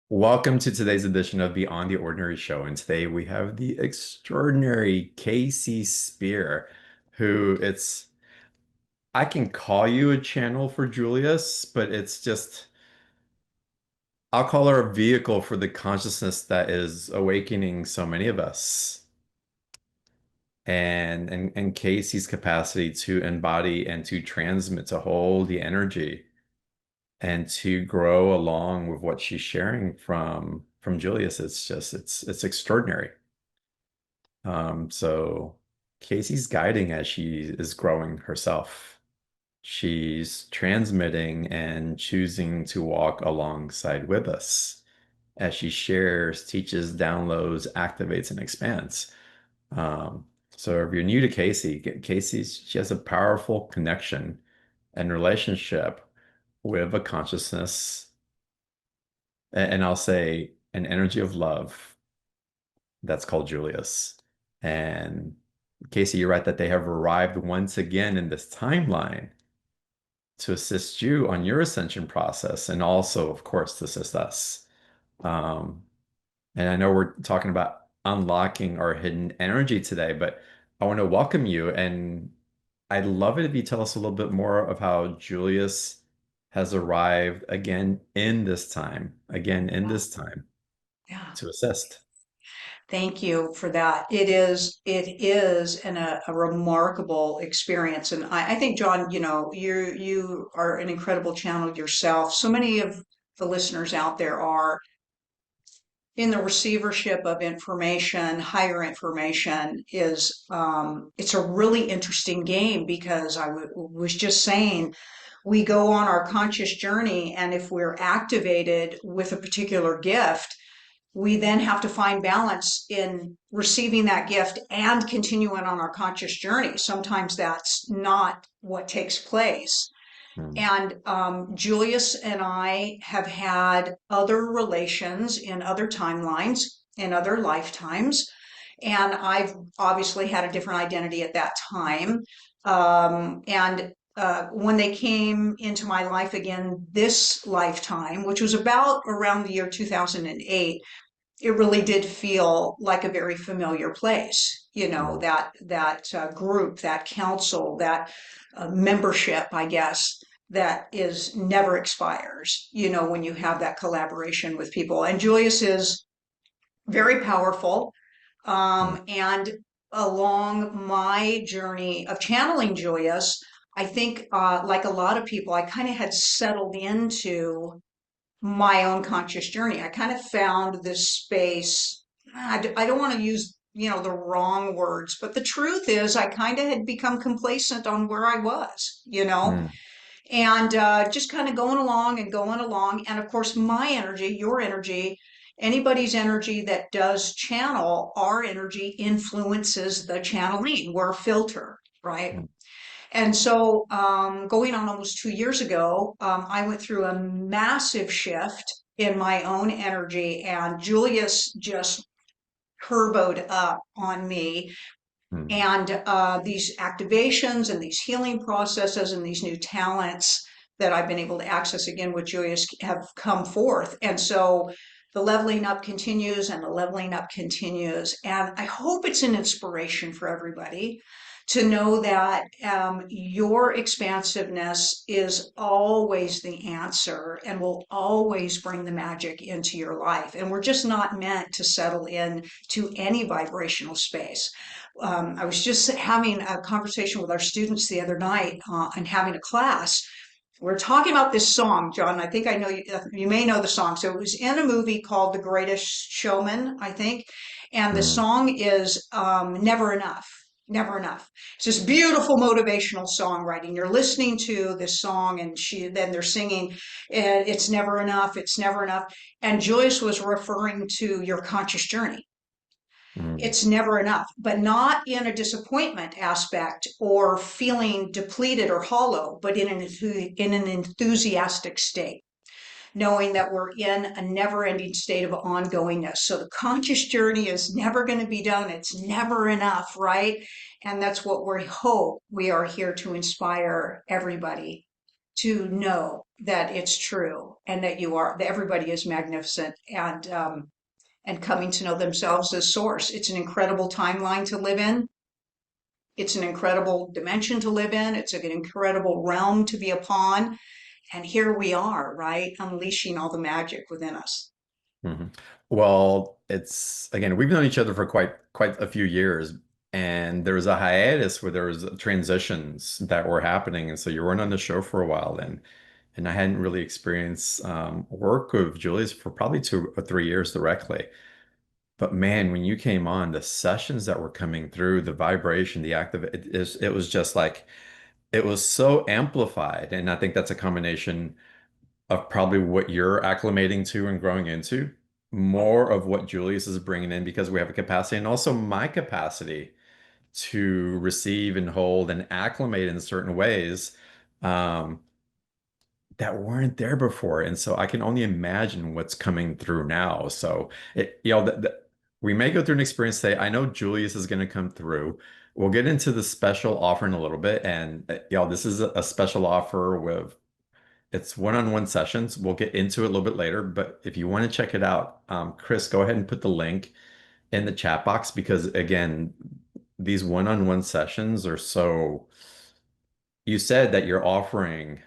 Welcome to today's edition of Beyond the Ordinary Show. And today we have the extraordinary Kasey Speer, who I can call you a channel for Julius, but I'll call her a vehicle for the consciousness that is awakening so many of us. And Casey's capacity to embody and to transmit, to hold the energy and to grow along with what she's sharing from Julius. It's extraordinary. So Casey's guiding as she is growing herself. She's transmitting and choosing to walk alongside with us as she shares, teaches, downloads, activates, and expands. Um, so if you're new to she has a powerful connection and relationship with a consciousness, and I'll say an energy of love that's called Julius. And Kasey, you're right that they have arrived once again in this timeline to assist you on your ascension process and also, of course, to assist us. Um, and I know we're talking about unlocking our hidden energy today, but I want to welcome you. And I'd love it if you tell us a little bit more of how Julius has arrived again in Yeah, this time yeah. to assist. Thank you for that. It is a remarkable experience. And I think, John, you are an incredible channel yourself. So many of the listeners out there are in the receivership of information. Higher information is it's a really interesting game because was just saying we go on our conscious journey, and if we're activated with a particular gift, we then have to find balance in receiving that gift and continuing on our conscious journey. Sometimes that's not what takes place. Hmm. And Julius and I have had other relations in other timelines, in other lifetimes. And I've obviously had a different identity at that time. And when they came into my life again this lifetime, which was about around the year 2008, it really did feel like a very familiar place. Hmm. That group, that council, that membership, I guess, that is never expires. When you have that collaboration with people. And Julius is very powerful. Hmm. And along my journey of channeling Julius, I think, like a lot of people, I kind of had settled into my own conscious journey. I kind of found this space. I don't want to use, the wrong words, but the truth is I kind of had become complacent on where I was, Hmm. and just kind of going along and going along. And of course, my energy, your energy, anybody's energy that does channel, our energy influences the channeling. We're a filter, right? Hmm. And so, going on almost 2 years ago, I went through a massive shift in my own energy, and Julius just turboed up on me. Hmm. And these activations and these healing processes and these new talents that I've been able to access again with Julius have come forth. And so the leveling up continues and the leveling up continues. And I hope it's an inspiration for everybody to know that your expansiveness is always the answer and will always bring the magic into your life. And we're just not meant to settle in to any vibrational space. I was just having a conversation with our students the other night and having a class. We're talking about this song, John. I think I know you may know the song. So it was in a movie called The Greatest Showman, I think. And the Hmm. song is Never Enough. Never enough. It's this beautiful motivational songwriting. You're listening to this song, and then they're singing, "It's never enough. It's never enough." And Joyce was referring to your conscious journey. Hmm. It's never enough, but not in a disappointment aspect or feeling depleted or hollow, but in an enthusiastic state, knowing that we're in a never-ending state of ongoingness. So the conscious journey is never going to be done. It's never enough, right? And that's what we hope we are here to inspire everybody to know that it's true. and that everybody is magnificent and coming to know themselves as source. It's an incredible timeline to live in. It's an incredible dimension to live in. It's an incredible realm to be upon. And here we are, right? Unleashing all the magic within us. Mhm. Well, it's again, we've known each other for quite a few years, and there was a hiatus where there was transitions that were happening, and so you weren't on the show for a while then. And I hadn't really experienced work with Julius for probably 2 or 3 years directly. But man, when you came on, the sessions that were coming through, the vibration, the active, it was just like it was so amplified. And I think that's a combination of probably what you're acclimating to and growing into, more of what Julius is bringing in because we have a capacity, and also my capacity to receive and hold and acclimate in certain ways um, that weren't there before. And so I can only imagine what's coming through now. So we may go through an experience today. I know Julius is going to come through. We'll get into the special offer in a little bit, and this is a special offer with it's one-on-one sessions. We'll get into it a little bit later, but if you want to check it out, Chris, go ahead and put the link in the chat box because again, these one-on-one sessions are so, you said that you're offering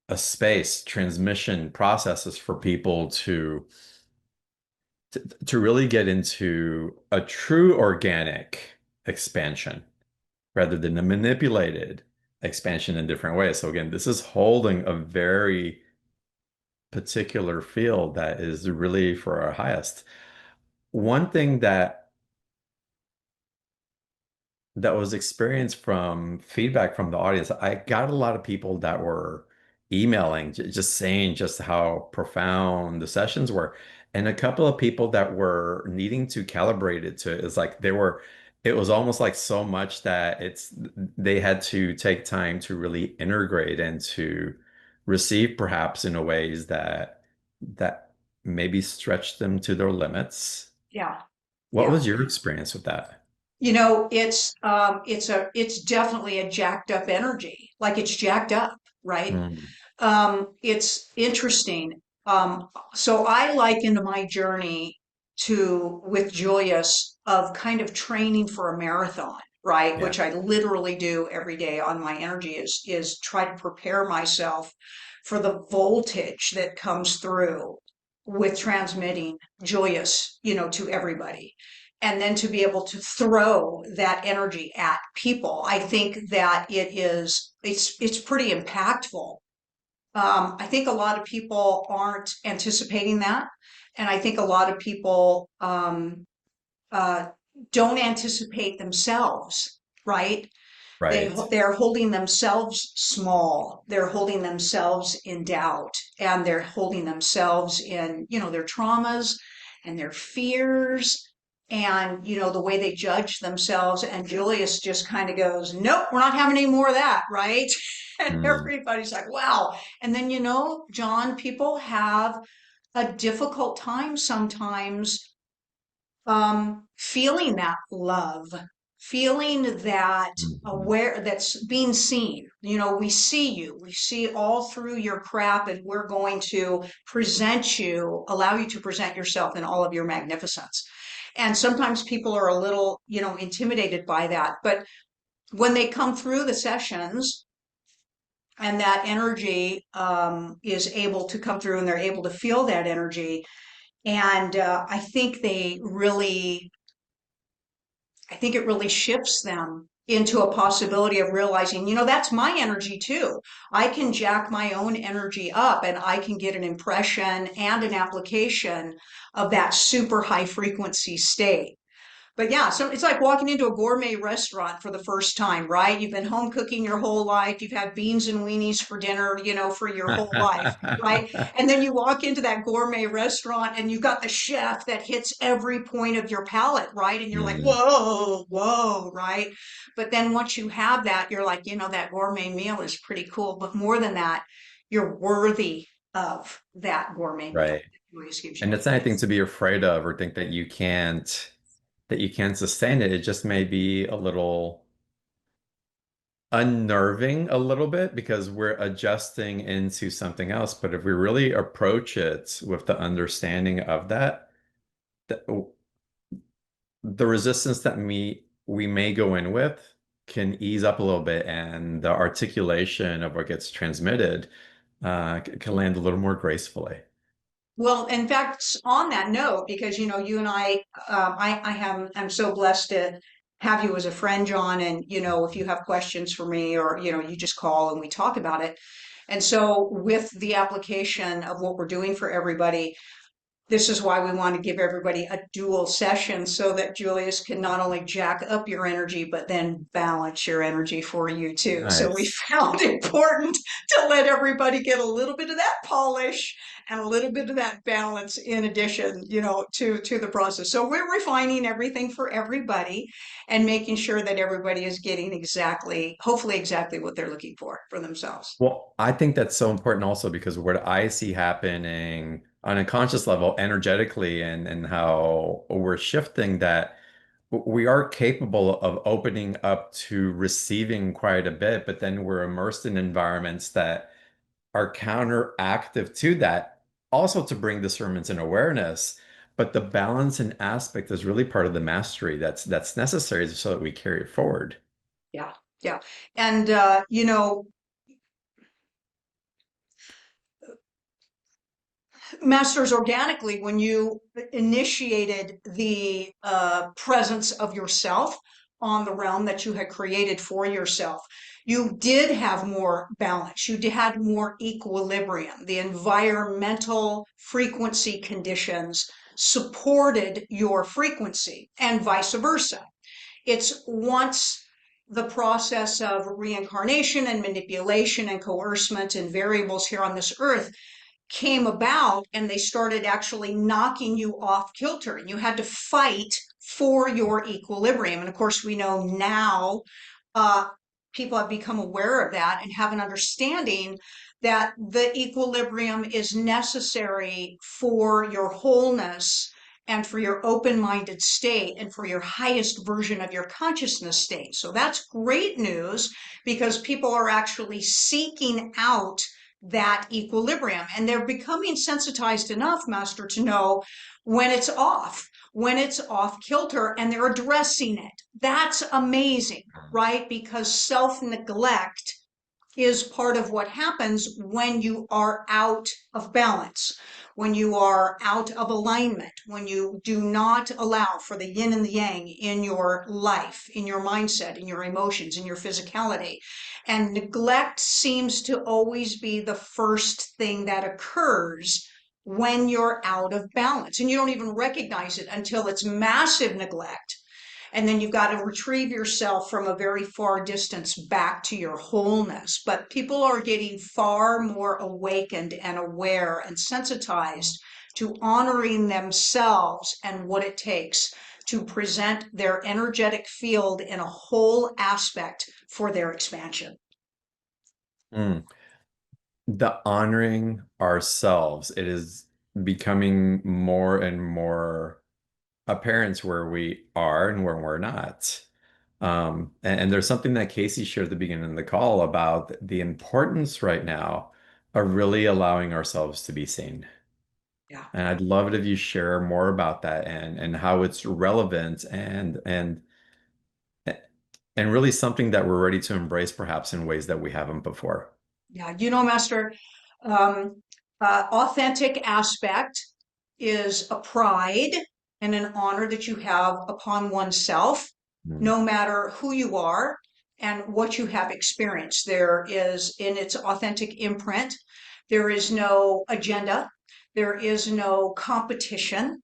a space, transmission processes for people to really get into a true organic expansion rather than a manipulated expansion in different ways. So again, this is holding a very particular field that is really for our highest. One thing that was experienced from feedback from the audience, I got a lot of people that were emailing, just saying just how profound the sessions were. And a couple of people that were needing to calibrate it to, it's like it was almost like so much that they had to take time to really integrate and to receive perhaps in a ways that maybe stretched them to their limits. Yeah. What Yeah. was your experience with that? It's definitely a jacked up energy. Like it's jacked up, right? Mm, It's interesting. So I likened my journey to with Julius of kind of training for a marathon, right? yeah. Which I literally do every day on my energy is try to prepare myself for the voltage that comes through with transmitting Julius, to everybody. And then to be able to throw that energy at people. I think that it's pretty impactful. I think a lot of people aren't anticipating that. And I think a lot of people uh, don't anticipate themselves, right? Right. They're holding themselves small. They're holding themselves in doubt, and they're holding themselves in, their traumas and their fears and, the way they judge themselves. And Julius just kind of goes, "Nope, we're not having any more of that," right? And Mm, everybody's like, "Wow." And then, John, people have a difficult time sometimes feeling that love, feeling that mhm. aware that's being seen. We see you, we see all through your crap, and we're going to allow you to present yourself in all of your magnificence. And sometimes people are a little, intimidated by that. But when they come through the sessions, and that energy is able to come through and they're able to feel that energy. And I think it really shifts them into a possibility of realizing, that's my energy too. I can jack my own energy up and I can get an impression and an application of that super high frequency state. But yeah, so it's like walking into a gourmet restaurant for the first time, right? You've been home cooking your whole life. You've had beans and weenies for dinner, for your whole life, right? And then you walk into that gourmet restaurant and you've got the chef that hits every point of your palate, right? And you're like, Mm, whoa, whoa, right? But then once you have that, you're like, that gourmet meal is pretty cool. But more than that, you're worthy of that gourmet meal right. that Julius gives And you. it's not anything to be afraid of or think that you can't sustain it. It just may be a little unnerving a little bit because we're adjusting into something else. But if we really approach it with the understanding of that, the, the resistance that we may go in with can ease up a little bit, and the articulation of what gets transmitted can land a little more gracefully. Well, in fact, on that note, because you and I'm so blessed to have you as a friend, John. And if you have questions for me, or you just call and we talk about it. And so, with the application of what we're doing for everybody, this is why we want to give everybody a dual session so that Julius can not only jack up your energy, but then balance your energy for you too. So we Nice. found it important to let everybody get a little bit of that polish and a little bit of that balance in addition, to the process. So we're refining everything for everybody and making sure that everybody is getting hopefully exactly what they're looking for themselves. Well, I think that's so important also because what I see happening on a conscious level, energetically, and how we're shifting that we are capable of opening up to receiving quite a bit, but then we're immersed in environments that are counteractive to that, also to bring discernment and awareness. But the balance and aspect is really part of the mastery that's necessary so that we carry it forward. Yeah, yeah. And masters, organically, when you initiated the presence of yourself on the realm that you had created for yourself, you did have more balance. Had more equilibrium. The environmental frequency conditions supported your frequency, and vice versa. It's once the process of reincarnation and manipulation and coercement and variables here on this earth came about, and they started actually knocking you off kilter, and you had to fight for your equilibrium. And of course, we know now, uh, people have become aware of that and have an understanding that the equilibrium is necessary for your wholeness and for your open-minded state and for your highest version of your consciousness state. So that's great news, because people are actually seeking out that equilibrium, and they're becoming sensitized enough, master, to know when it's off kilter, and they're addressing it. That's amazing, right? Because self-neglect is part of what happens when you are out of balance, when you are out of alignment, when you do not allow for the yin and the yang in your life, in your mindset, in your emotions, in your physicality. And neglect seems to always be the first thing that occurs when you're out of balance. And you don't even recognize it until it's massive neglect, and then you've got to retrieve yourself from a very far distance back to your wholeness. But people are getting far more awakened and aware and sensitized to honoring themselves and what it takes to present their energetic field in a whole aspect for their expansion. Mm. The honoring ourselves, it is becoming more and more apparent where we are and where we're not. And there's something that Kasey shared at the beginning of the call about the importance right now of really allowing ourselves to be seen. Yeah. And I'd love it if you share more about that and how it's relevant and really something that we're ready to embrace perhaps in ways that we haven't before. Yeah, Master, authentic aspect is a pride and an honor that you have upon oneself, Mm. no matter who you are and what you have experienced. There is, in its authentic imprint, there is no agenda, there is no competition,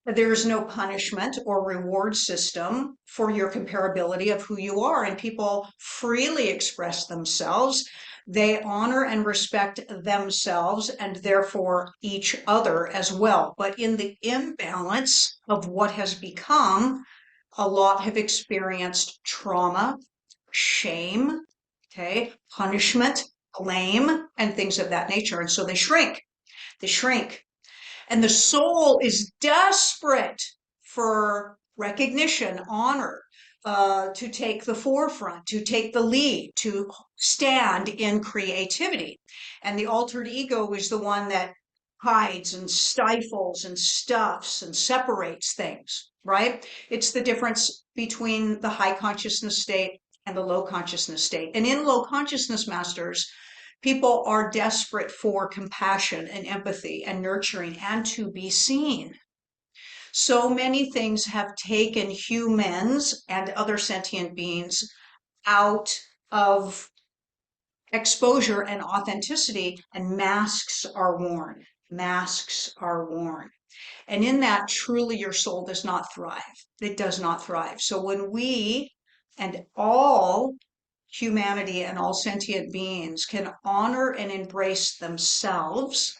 there is no punishment or reward system for your comparability of who you are, and people freely express themselves. They honor and respect themselves and therefore each other as well. But in the imbalance of what has become, a lot have experienced trauma, shame, okay, punishment, blame, and things of that nature. And so they shrink. They shrink. And the soul is desperate for recognition, honor, to take the forefront, to take the lead, to stand in creativity. And the altered ego is the one that hides and stifles and stuffs and separates things, right? It's the difference between the high consciousness state and the low consciousness state. And in low consciousness, masters, people are desperate for compassion and empathy and nurturing and to be seen. So many things have taken humans and other sentient beings out of exposure and authenticity, and masks are worn. Masks are worn. And in that, truly, your soul does not thrive. It does not thrive. So when we and all humanity and all sentient beings can honor and embrace themselves,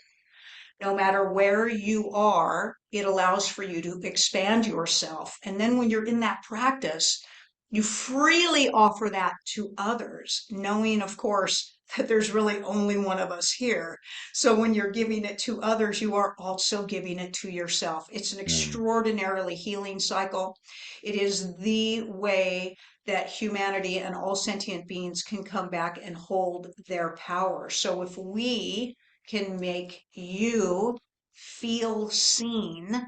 no matter where you are, it allows for you to expand yourself. And then when you're in that practice, you freely offer that to others, knowing, of course, that there's really only one of us here. So when you're giving it to others, you are also giving it to yourself. It's an Mm, extraordinarily healing cycle. It is the way that humanity and all sentient beings can come back and hold their power. So if we can make you feel seen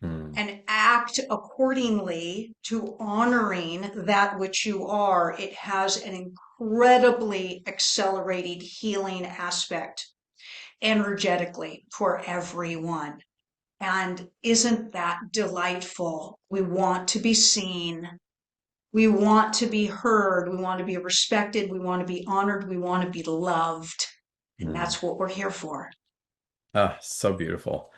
mm, and act accordingly to honoring that which you are, it has an incredibly accelerated healing aspect energetically for everyone. And isn't that delightful? We want to be seen. We want to be heard. We want to be respected. We want to be honored. We want to be loved. And mm. that's what we're here for. Ah, so beautiful.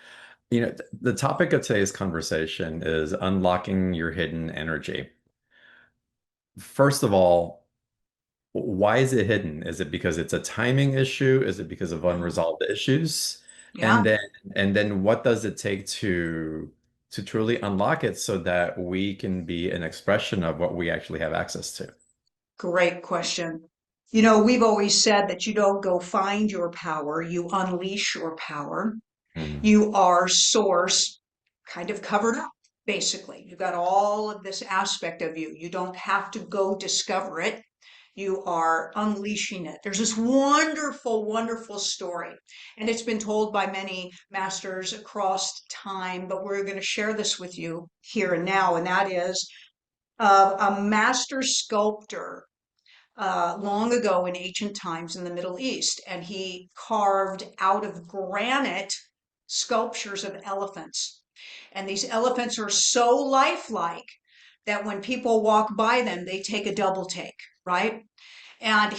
The topic of today's conversation is unlocking your hidden energy. First of all, why is it hidden? Is it because it's a timing issue? Is it because of Yeah. unresolved issues? Yeah. And then what does it take to truly unlock it so that we can be an expression of what we actually have access to? Great question. You know, we've always said that you don't go find your power, you unleash your power. Mm, You are source kind of covered up, basically. You've got all of this aspect of you. You don't have to go discover it. You are unleashing it. There's this wonderful, wonderful story, and it's been told by many masters across time, but we're going to share this with you here and now, and that is a master sculptor long ago in ancient times in the Middle East, and he carved out of granite sculptures of elephants. And these elephants are so lifelike that when people walk by them, they take a double take, right? And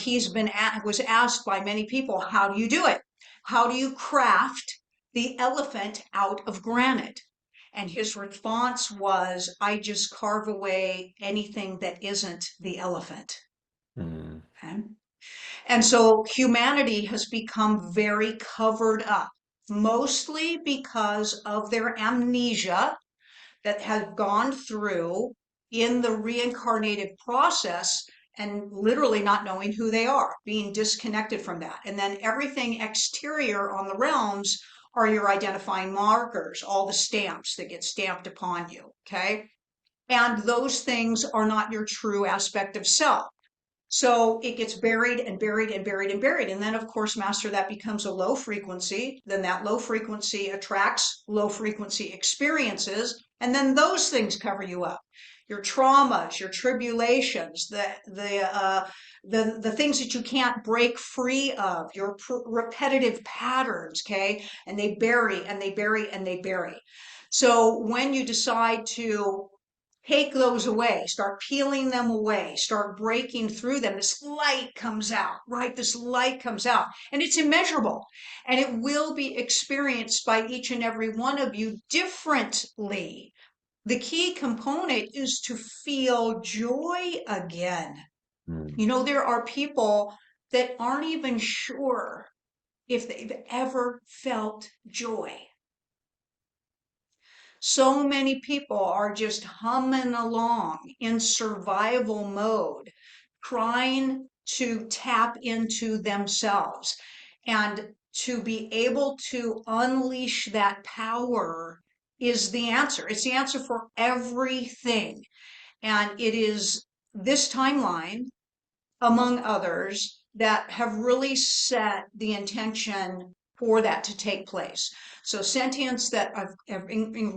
was asked by many people, how do you do it? How do you craft the elephant out of granite? And his response was, I just carve away anything that isn't the elephant. mm, Okay. And so humanity has become very covered up, mostly because of their amnesia that have gone through in the reincarnated process and literally not knowing who they are, being disconnected from that. And then everything exterior on the realms are your identifying markers, all the stamps that get stamped upon you. Okay. And those things are not your true aspect of self. So it gets buried and buried and buried and buried. And then, of course, master, that becomes a low frequency. Then that low frequency attracts low frequency experiences. And then those things cover you up. Your traumas, your tribulations, the things that you can't break free of, your repetitive patterns, okay? And they bury and they bury and they bury. So when you decide to take those away, start peeling them away, start breaking through them, this light comes out, right? This light comes out, and it's immeasurable, and it will be experienced by each and every one of you differently. The key component is to feel joy again. mm, You know, there are people that aren't even sure if they've ever felt joy. So many people are just humming along in survival mode, trying to tap into themselves. And to be able to unleash that power is the answer. It's the answer for everything. And it is this timeline, among others, that have really set the intention for that to take place. So sentients that have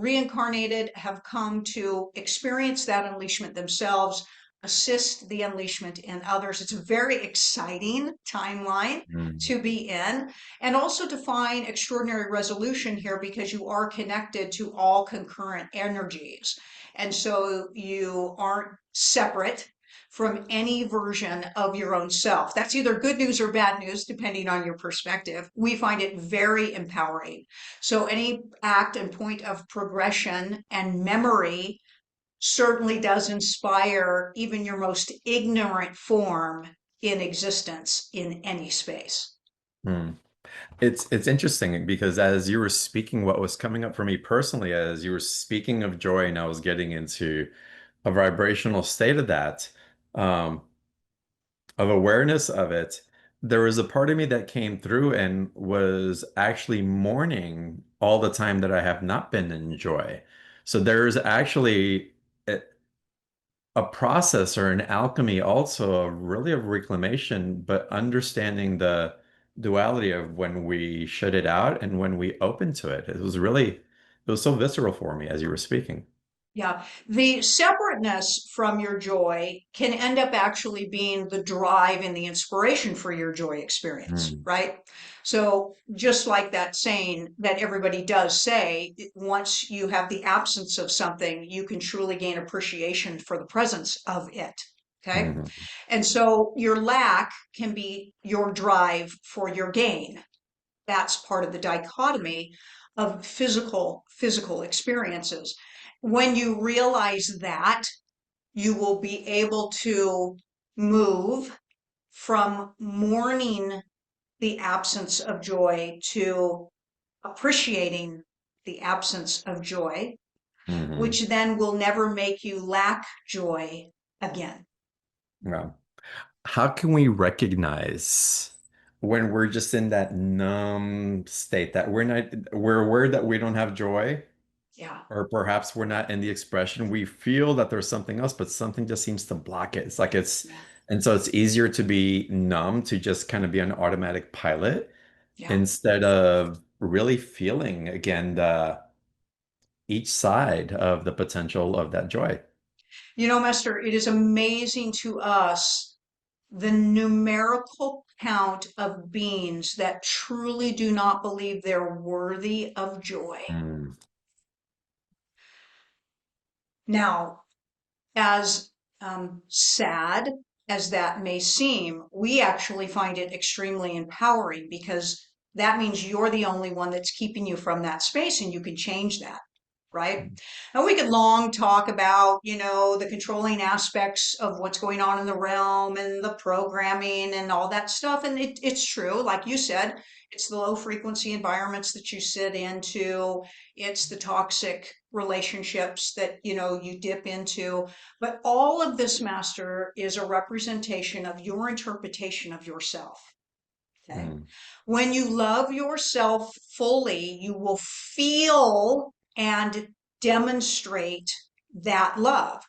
reincarnated have come to experience that unleashment themselves, assist the unleashment in others. It's a very exciting timeline Mm, to be in, and also to find extraordinary resolution here because you are connected to all concurrent energies. And so you aren't separate from any version of your own self. That's either good news or bad news, depending on your perspective. We find it very empowering. So, any act and point of progression and memory certainly does inspire even your most ignorant form in existence in any space. mm. It's interesting because as you were speaking, what was coming up for me personally, as you were speaking of joy, and I was getting into a vibrational state of that, um, of awareness of it, there was a part of me that came through and was actually mourning all the time that I have not been in joy. So there's actually a process or an alchemy also really of reclamation, but understanding the duality of when we shut it out and when we open to it. It was so visceral for me as you were speaking. Yeah, the separateness from your joy can end up actually being the drive and the inspiration for your joy experience, Mm, right? So, just like that saying that everybody does say, once you have the absence of something, you can truly gain appreciation for the presence of it. Okay. mhm, And so, your lack can be your drive for your gain. That's part of the dichotomy of physical experiences. When you realize that, you will be able to move from mourning the absence of joy to appreciating the absence of joy, mhm. which then will never make you lack joy again. Yeah. How can we recognize when we're just in that numb state that we're aware that we don't have joy, Yeah, or perhaps we're not in the expression. We feel that there's something else, but something just seems to block it. yeah, And so it's easier to be numb, to just kind of be on automatic pilot yeah. instead of really feeling again each side of the potential of that joy. You know, Master, it is amazing to us the numerical count of beings that truly do not believe they're worthy of joy. Mm, Now, as sad as that may seem, we actually find it extremely empowering because that means you're the only one that's keeping you from that space and you can change that, right? And we could long talk about, the controlling aspects of what's going on in the realm and the programming and all that stuff. And it's true, like you said, it's the low frequency environments that you sit into, it's the toxic relationships that, you dip into. But all of this, Master, is a representation of your interpretation of yourself. Okay. mm, When you love yourself fully, you will feel and demonstrate that love.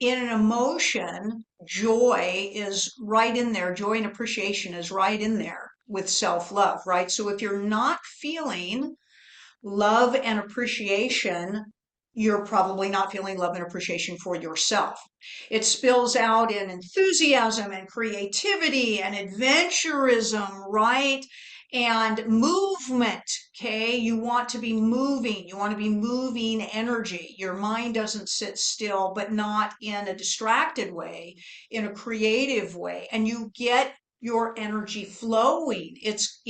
In an emotion, joy is right in there. Joy and appreciation is right in there with self love, right? So if you're not feeling love and appreciation, you're probably not feeling love and appreciation for yourself. It spills out in enthusiasm and creativity and adventurism, right? And movement. Okay. You want to be moving. You want to be moving energy. Your mind doesn't sit still, but not in a distracted way, in a creative way. And you get your energy flowing. It's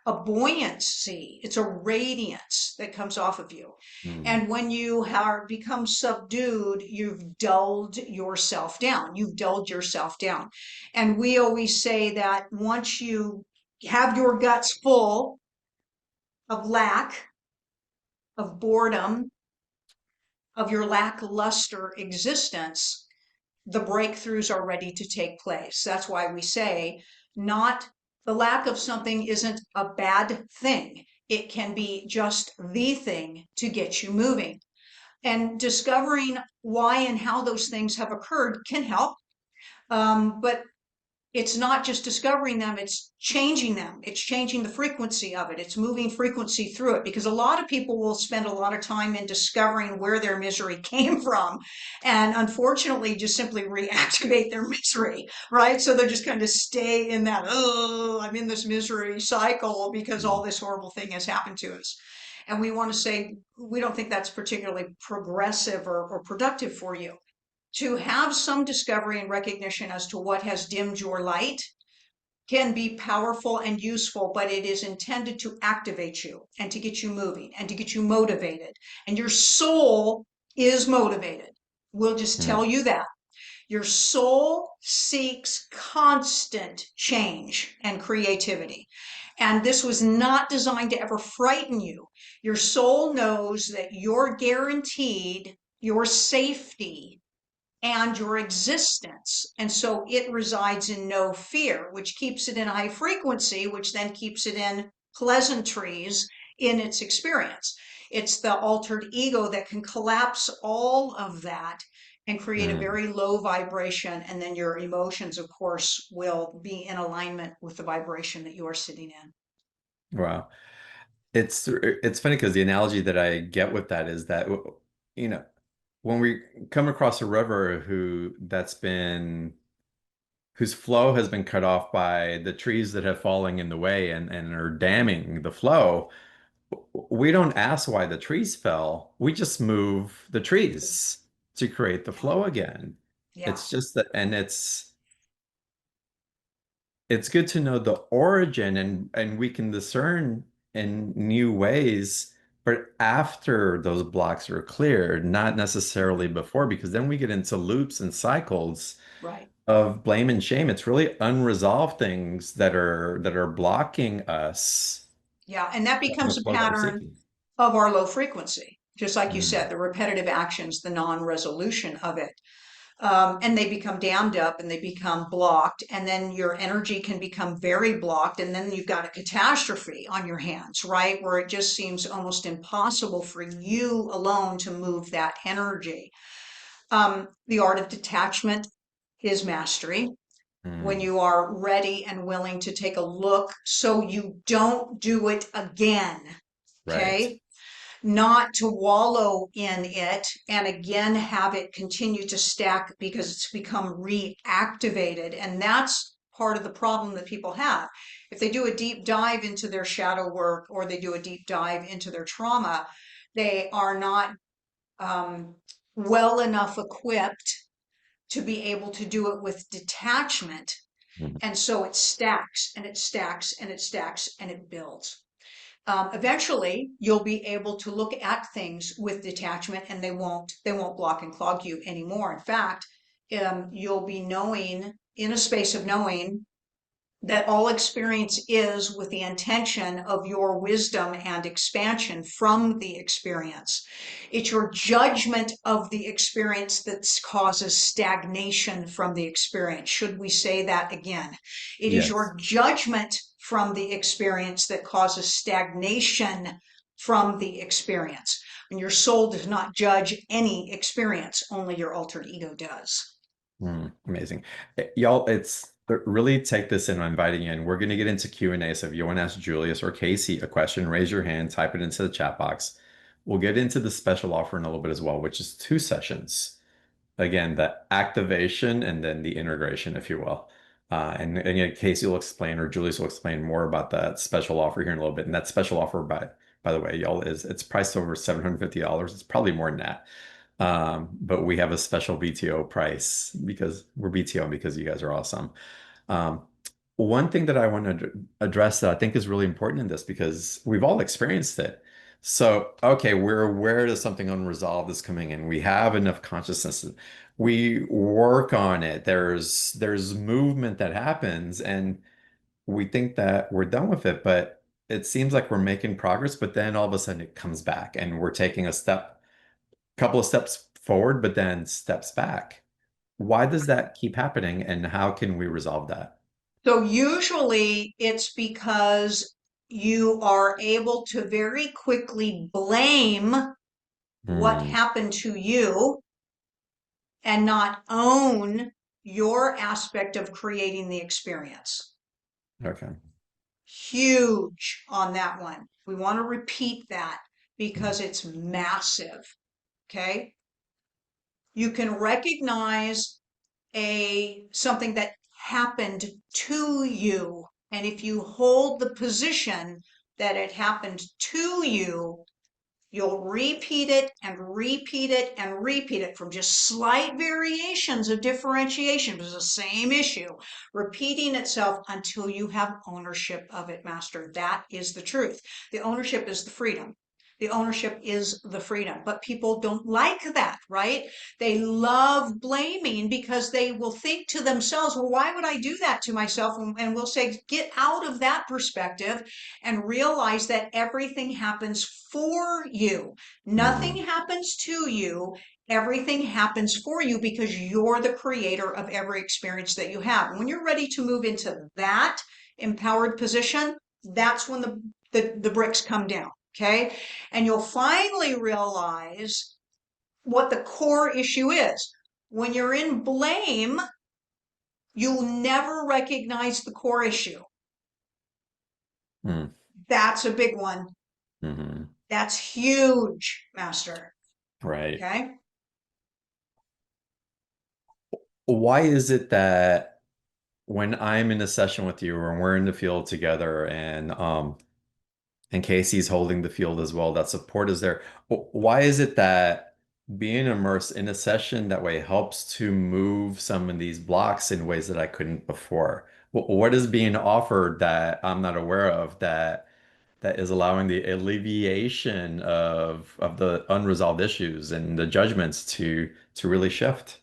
a buoyancy, it's a radiance that comes off of you. mm, And when you have become subdued, you've dulled yourself down. You've dulled yourself down. And we always say that once you have your guts full of lack, of boredom, of your lackluster existence, the breakthroughs are ready to take place. That's why we say not the lack of something isn't a bad thing. It can be just the thing to get you moving. And discovering why and how those things have occurred can help. But it's not just discovering them, it's changing them. It's changing the frequency of it. It's moving frequency through it, because a lot of people will spend a lot of time in discovering where their misery came from, and unfortunately just simply reactivate their misery, right? So they just kind of stay in that, oh, I'm in this misery cycle because all Mm. this horrible thing has happened to us. And we want to say, we don't think that's particularly progressive or productive for you. To have some discovery and recognition as to what has dimmed your light can be powerful and useful, but it is intended to activate you and to get you moving and to get you motivated. And your soul is motivated. We'll just tell Mm. you that. Your soul seeks constant change and creativity. And this was not designed to ever frighten you. Your soul knows that you're guaranteed your safety and your existence. And so it resides in no fear, which keeps it in high frequency, which then keeps it in pleasantries in its experience. It's the altered ego that can collapse all of that and create a Mm. very low vibration. And then your emotions, of course, will be in alignment with the vibration that you are sitting in. Wow. It's funny because the analogy that I get with that is that, you know, when we come across a river whose flow has been cut off by the trees that have fallen in the way and are damming the flow, we don't ask why the trees fell. We just move the trees to create the Yeah. flow again. Yeah. It's just that, and it's good to know the origin and we can discern in new ways, but after those blocks are cleared, not necessarily before, because then we get into loops and cycles Right. of blame and shame. It's really unresolved things that are blocking us Yeah. And that from the becomes a flow that we're pattern seeking. of our low frequency. Just like you Mm. said, the repetitive actions, the non-resolution of it. And they become dammed up and they become blocked. And then your energy can become very blocked. And then you've got a catastrophe on your hands, right? Where it just seems almost impossible for you alone to move that energy. The art of detachment is mastery. When Mm. you are ready and willing to take a look so you don't do it again. Right. Okay, not to wallow in it and again have it continue to stack because it's become reactivated. And that's part of the problem that people have. If they do a deep dive into their shadow work or they do a deep dive into their trauma, they are not um, well enough equipped to be able to do it with detachment. Mm. And so it stacks and it stacks and it stacks and it builds. Eventually you'll be able to look at things with detachment and they won't block and clog you anymore. In fact, you'll be knowing, in a space of knowing, that all experience is with the intention of your wisdom and expansion from the experience. It's your judgment of the experience that causes stagnation from the experience. Should we say that again? It is Yes. your judgment from the experience that causes stagnation from the experience. And your soul does not judge any experience, only your altered ego does. Amazing. Y'all, it's really take this in. I'm inviting you in. We're going to get into Q&A. So if you want to ask Julius or Kasey a question, raise your hand, type it into the chat box. We'll get into the special offer in a little bit as well, which is 2 sessions. Again, the activation and then the integration, if you will. And again, Kasey will explain or Julius will explain more about that special offer here in a little bit. And that special offer, by the way, y'all, it's priced over $750. It's probably more than that. But we have a special BTO price because we're BTO because you guys are awesome. Um, One thing that I want to address that I think is really important in this because we've all experienced it. So, okay, we're aware that something unresolved is coming in. We have enough consciousness. We work on it. There's movement that happens, and we think that we're done with it, but it seems like we're making progress, but then all of a sudden it comes back and we're taking a couple of steps forward, but then steps back. Why does that keep happening, and how can we resolve that? So usually it's because you are able to very quickly blame what Mm. happened to you and not own your aspect of creating the experience. Okay. Huge on that one. We want to repeat that because it's massive. Okay. You can recognize something that happened to you. And if you hold the position that it happened to you, you'll repeat it and repeat it and repeat it from just slight variations of differentiation. It's the same issue, repeating itself until you have ownership of it, master. That is the truth. The ownership is the freedom. The ownership is the freedom. But people don't like that, right? They love blaming because they will think to themselves, well, why would I do that to myself? And we'll say, get out of that perspective and realize that everything happens for you. Nothing Mm. happens to you. Everything happens for you because you're the creator of every experience that you have. When you're ready to move into that empowered position, that's when the bricks come down. Okay. And you'll finally realize what the core issue is. When you're in blame, you'll never recognize the core issue. Mm. That's a big one. Hmm. That's huge, master. Right. Okay. Why is it that when I'm in a session with you or when we're in the field together and Kasey's holding the field as well, that support is there. Why is it that being immersed in a session that way helps to move some of these blocks in ways that I couldn't before? What is being offered that I'm not aware of that is allowing the alleviation of the unresolved issues and the judgments to really shift?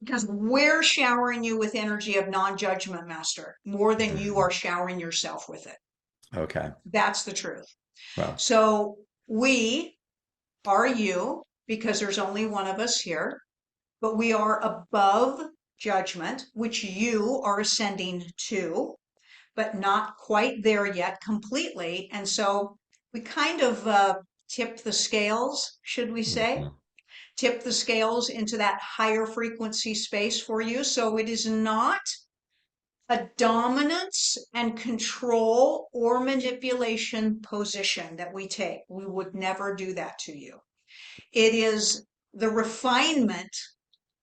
Because we're showering you with energy of non-judgment, master, more than you Mhm. are showering yourself with it. Okay. That's the truth. Well. So we are you because there's only one of us here, but we are above judgment, which you are ascending to, but not quite there yet completely. And so we kind of tip the scales, should we say? Mhm. Tip the scales into that higher frequency space for you. So it is not a dominance and control or manipulation position that we take. We would never do that to you. It is the refinement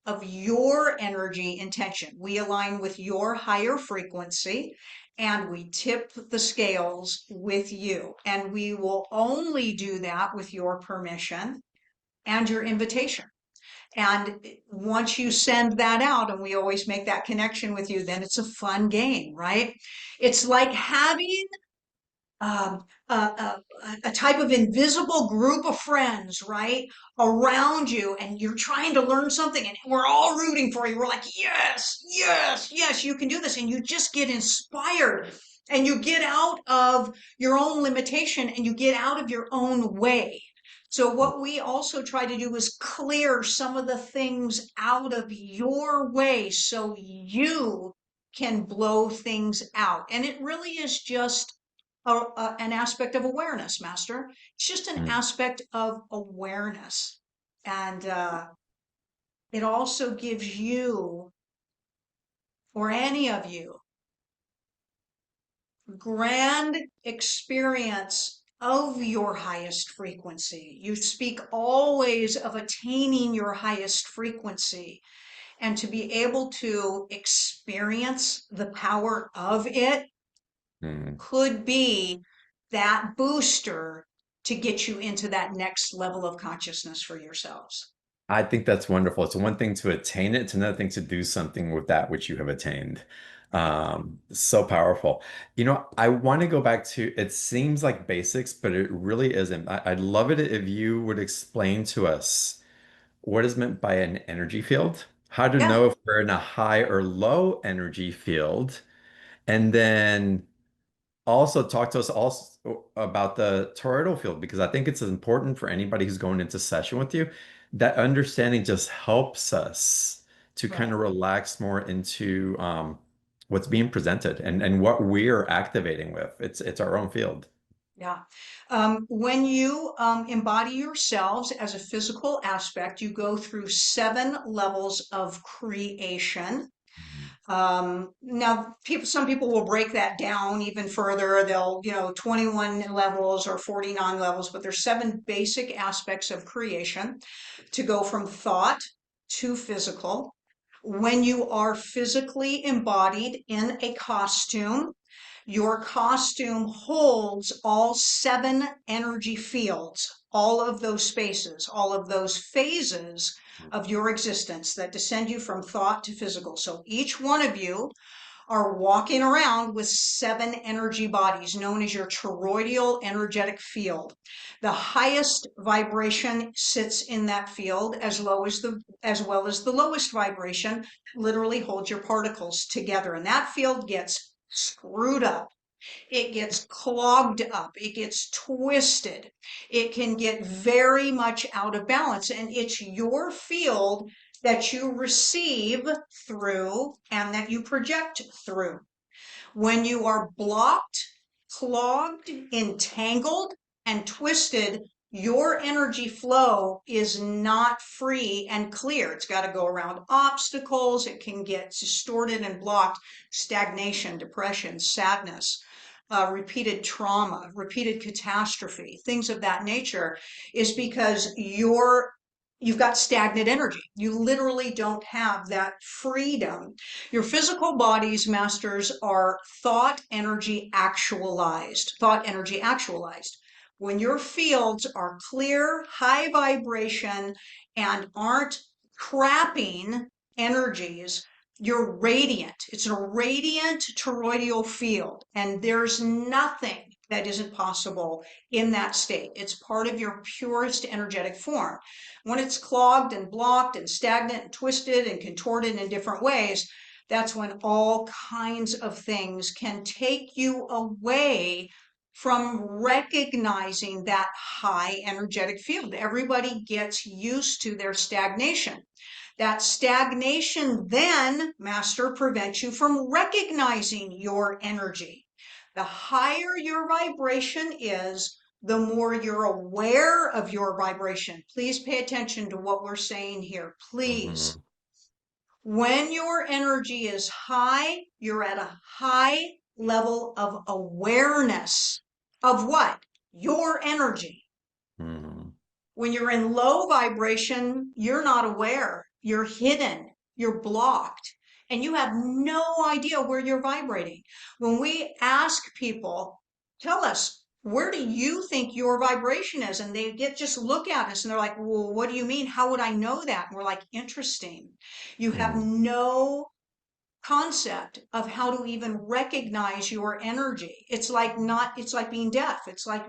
of your energy intention. We align with your higher frequency and we tip the scales with you. And we will only do that with your permission and your invitation. And once you send that out, and we always make that connection with you, then it's a fun game, right? It's like having um, a type of invisible group of friends, right, around you, and you're trying to learn something, and we're all rooting for you. We're like, yes, yes, yes, you can do this. And you just get inspired and you get out of your own limitation and you get out of your own way. So, what we also try to do is clear some of the things out of your way so you can blow things out. And it really is just an aspect of awareness, master. It's just an Mm. aspect of awareness. And it also gives you, or any of you, grand experience of your highest frequency. You speak always of attaining your highest frequency, and to be able to experience the power of it Mm. could be that booster to get you into that next level of consciousness for yourselves. I think that's wonderful. It's one thing to attain it, it's another thing to do something with that which you have attained. So powerful. I want to go back to it seems like basics, but it really isn't. I'd love it if you would explain to us what is meant by an energy field, how to Yeah, know if we're in a high or low energy field, and then also talk to us also about the toroidal field because I think it's important for anybody who's going into session with you. That understanding just helps us to kind right. of relax more into what's being presented and what we're activating with. It's our own field. Yeah. When you embody yourselves as a physical aspect, you go through 7 levels of creation. Now, some people will break that down even further. They'll, 21 levels or 49 levels, but there's 7 basic aspects of creation to go from thought to physical. When you are physically embodied in a costume, your costume holds all 7 energy fields, all of those spaces, all of those phases of your existence that descend you from thought to physical. So each one of you are walking around with 7 energy bodies known as your toroidal energetic field. The highest vibration sits in that field as well as the lowest vibration literally holds your particles together. And that field gets screwed up, it gets clogged up, it gets twisted, it can get very much out of balance. And it's your field that you receive through and that you project through. When you are blocked, clogged, entangled, and twisted, your energy flow is not free and clear. It's got to go around obstacles. It can get distorted and blocked. Stagnation, depression, sadness, repeated trauma, repeated catastrophe, things of that nature, is because you've got stagnant energy. You literally don't have that freedom. Your physical bodies, masters, are thought energy actualized. Thought energy actualized. When your fields are clear, high vibration, and aren't crapping energies, you're radiant. It's a radiant toroidal field, and there's nothing that isn't possible in that state. It's part of your purest energetic form. When it's clogged and blocked and stagnant and twisted and contorted in different ways, that's when all kinds of things can take you away from recognizing that high energetic field. Everybody gets used to their stagnation. That stagnation then, master, prevents you from recognizing your energy. The higher your vibration is, the more you're aware of your vibration. Please pay attention to what we're saying here. Please. Hmm. When your energy is high, you're at a high level of awareness of what? Your energy. Hmm. When you're in low vibration, you're not aware. You're hidden. You're blocked. And you have no idea where you're vibrating. When we ask people, tell us, where do you think your vibration is? And they just look at us and they're like, well, what do you mean? How would I know that? And we're like, interesting. You have Hmm. no concept of how to even recognize your energy. It's like being deaf. It's like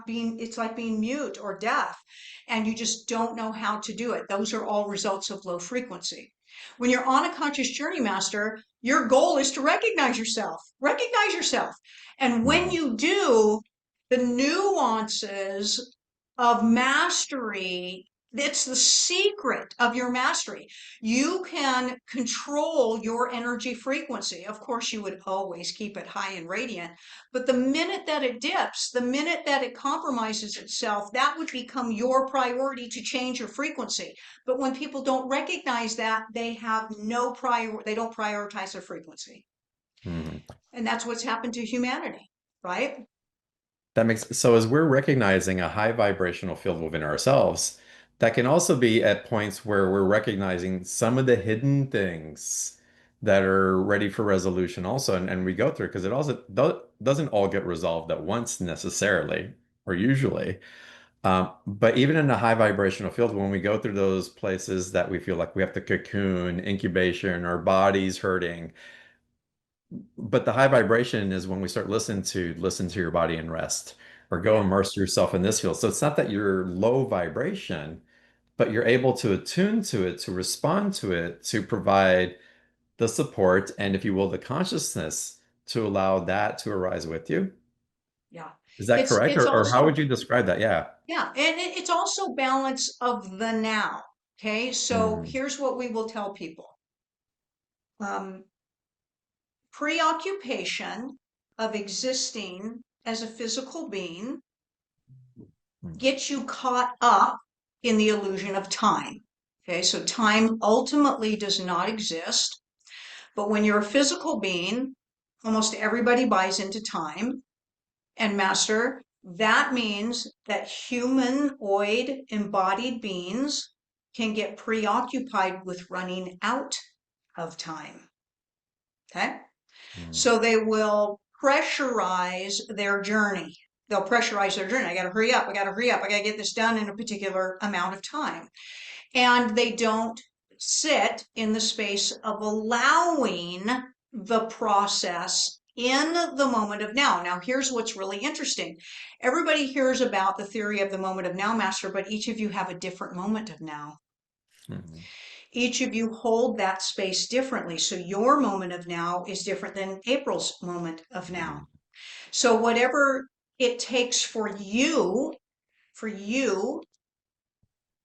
being mute or deaf, and you just don't know how to do it. Those are all results of low frequency. When you're on a conscious journey, master, your goal is to recognize yourself. Recognize yourself. And when Hmm. you do, the nuances of mastery, it's the secret of your mastery. You can control your energy frequency. Of course, you would always keep it high and radiant, but the minute that it dips, the minute that it compromises itself, that would become your priority to change your frequency. But when people don't recognize that, they don't prioritize their frequency. Hmm. And that's what's happened to humanity, right? That makes so as we're recognizing a high vibrational field within ourselves, that can also be at points where we're recognizing some of the hidden things that are ready for resolution also. And we go through because it also doesn't all get resolved at once necessarily or usually. But even in a high vibrational field, when we go through those places that we feel like we have to cocoon, incubation, our body's hurting, but the high vibration is when we start listen to your body and rest or go Yeah, immerse yourself in this field. So it's not that you're low vibration, but you're able to attune to it, to respond to it, to provide the support and, if you will, the consciousness to allow that to arise with you. yeah. Is that correct? It's Or how also would you describe that? Yeah. Yeah, and it's also balance of the now. Okay, so Hmm. here's what we will tell people. Um, Preoccupation of existing as a physical being Mm, gets you caught up in the illusion of time. Okay, so time ultimately does not exist. But when you're a physical being, almost everybody buys into time. And master, that means that humanoid embodied beings can get preoccupied with running out of time. Okay. mm, So they will pressurize their journey. They'll pressurize their journey. I got to hurry up. I got to hurry up. I got to get this done in a particular amount of time. And they don't sit in the space of allowing the process in the moment of now. Now, here's what's really interesting. Everybody hears about the theory of the moment of now, Master, but each of you have a different moment of now. mm, Each of you hold that space differently. So your moment of now is different than April's moment of now. mm, So whatever it takes for you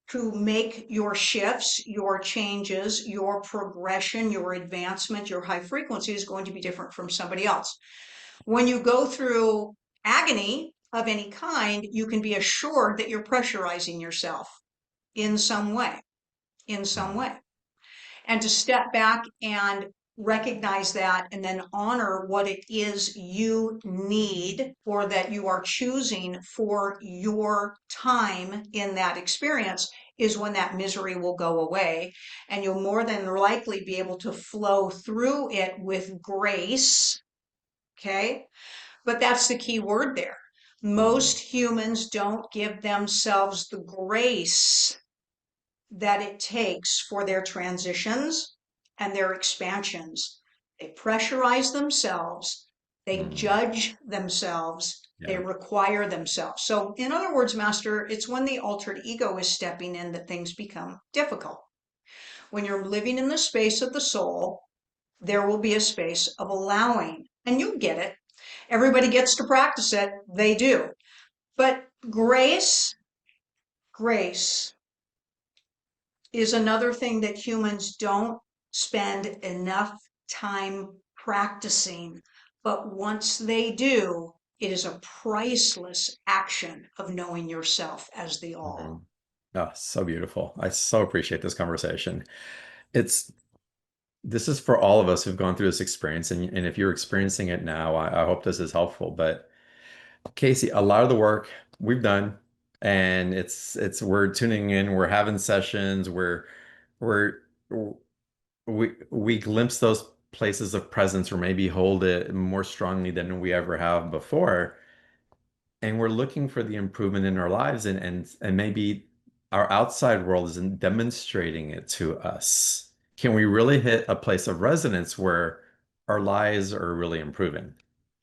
to make your shifts, your changes, your progression, your advancement, your high frequency is going to be different from somebody else. When you go through agony of any kind, you can be assured that you're pressurizing yourself in some way, in some mm, way. And to step back and recognize that and then honor what it is you need or that you are choosing for your time in that experience is when that misery will go away, and you'll more than likely be able to flow through it with grace. Okay, but that's the key word there. mm, Most humans don't give themselves the grace that it takes for their transitions and their expansions. They pressurize themselves, they mm. judge themselves, they Yeah. require themselves. So, in other words, Master, it's when the altered ego is stepping in that things become difficult. When you're living in the space of the soul, there will be a space of allowing, and you'll get it. Everybody gets to practice it, they do. But grace is another thing that humans don't spend enough time practicing. But once they do, it is a priceless action of knowing yourself as the all. Mm. Oh, so beautiful. I so appreciate this conversation. It's this is for all of us who've gone through this experience, and if you're experiencing it now, I hope this is helpful. But Kasey, a lot of the work we've done, and it's we're tuning in, we're having sessions, we're we glimpse those places of presence or maybe hold it more strongly than we ever have before. And we're looking for the improvement in our lives and maybe our outside world isn't demonstrating it to us. Can we really hit a place of resonance where our lives are really improving?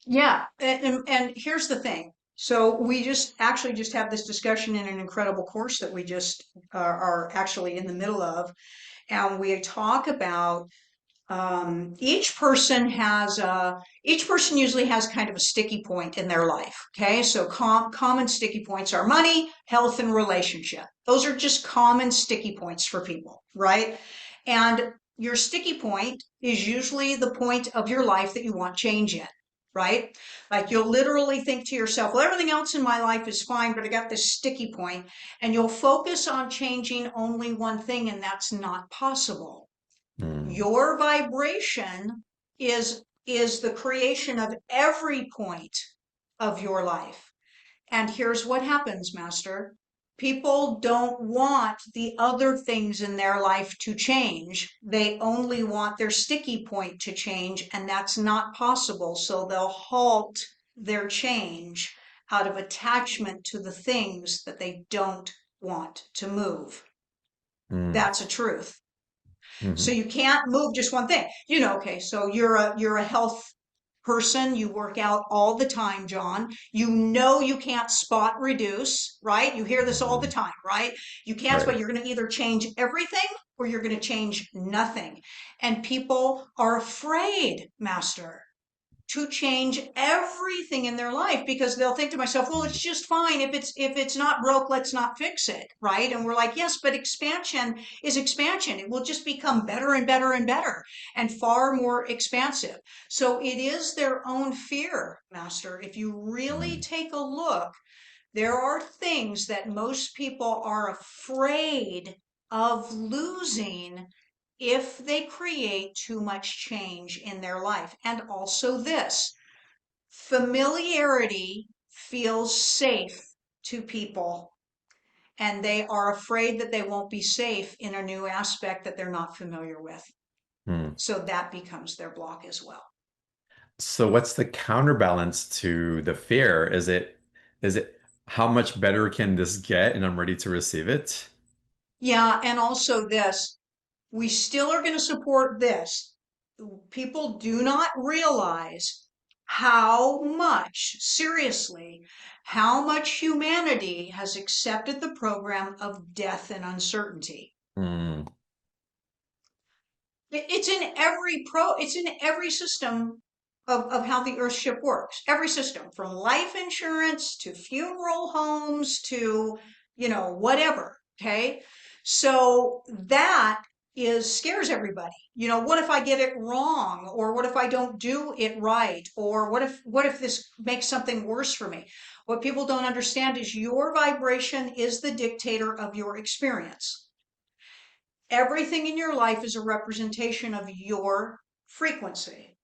Yeah, and here's the thing. So we just have this discussion in an incredible course that we just are actually in the middle of, and we talk about each person usually has kind of a sticky point in their life. Okay, so common sticky points are money, health, and relationship. Those are just common sticky points for people, right? And your sticky point is usually the point of your life that you want change in, right? Like you'll literally think to yourself, well, everything else in my life is fine, but I got this sticky point, and you'll focus on changing only one thing, and that's not possible. Mm, Your vibration is the creation of every point of your life. And here's what happens, Master. People don't want the other things in their life to change. They only want their sticky point to change, and that's not possible. So they'll halt their change out of attachment to the things that they don't want to move. mm, That's a truth. So mhm. you can't move just one thing. Okay, so you're a health person, you work out all the time, John. You know you can't spot reduce, right? You hear this all the Mhm. time, right? You can't spot, Right. you're going to either change everything or you're going to change nothing. And people are afraid, Master. to change everything in their life, because they'll think to myself, well, it's just fine. If it's not broke, let's not fix it, right? And we're like, yes, but expansion is expansion. It will just become better and better and better and far more expansive. So it is their own fear, Master. If you really Mm, take a look, there are things that most people are afraid of losing if they create too much change in their life. And also this, familiarity feels safe to people, and they are afraid that they won't be safe in a new aspect that they're not familiar with. mm. So that becomes their block as well. So what's the counterbalance to the fear? Is it how much better can this get and I'm ready to receive it? Yeah, and also this, we still are going to support this. People do not realize how much, seriously, how much humanity has accepted the program of death and uncertainty. Mm, It's in every system of how the earthship works. Every system, from life insurance to funeral homes to, whatever. Okay. So that is scares everybody. What if I get it wrong? Or what if I don't do it right? Or what if this makes something worse for me? What people don't understand is your vibration is the dictator of your experience. Everything in your life is a representation of your frequency.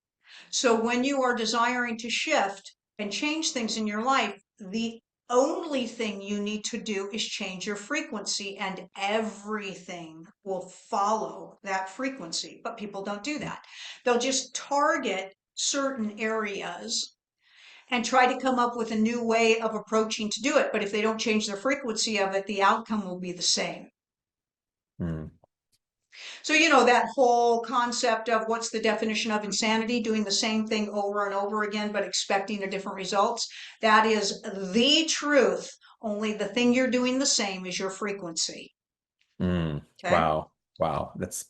So when you are desiring to shift and change things in your life, the only thing you need to do is change your frequency, and everything will follow that frequency. But people don't do that. They'll just target certain areas and try to come up with a new way of approaching to do it. But if they don't change the frequency of it, the outcome will be the same. mm, So, that whole concept of what's the definition of insanity, doing the same thing over and over again, but expecting a different results. That is the truth. Only the thing you're doing the same is your frequency. mm. Okay. Wow. Wow. That's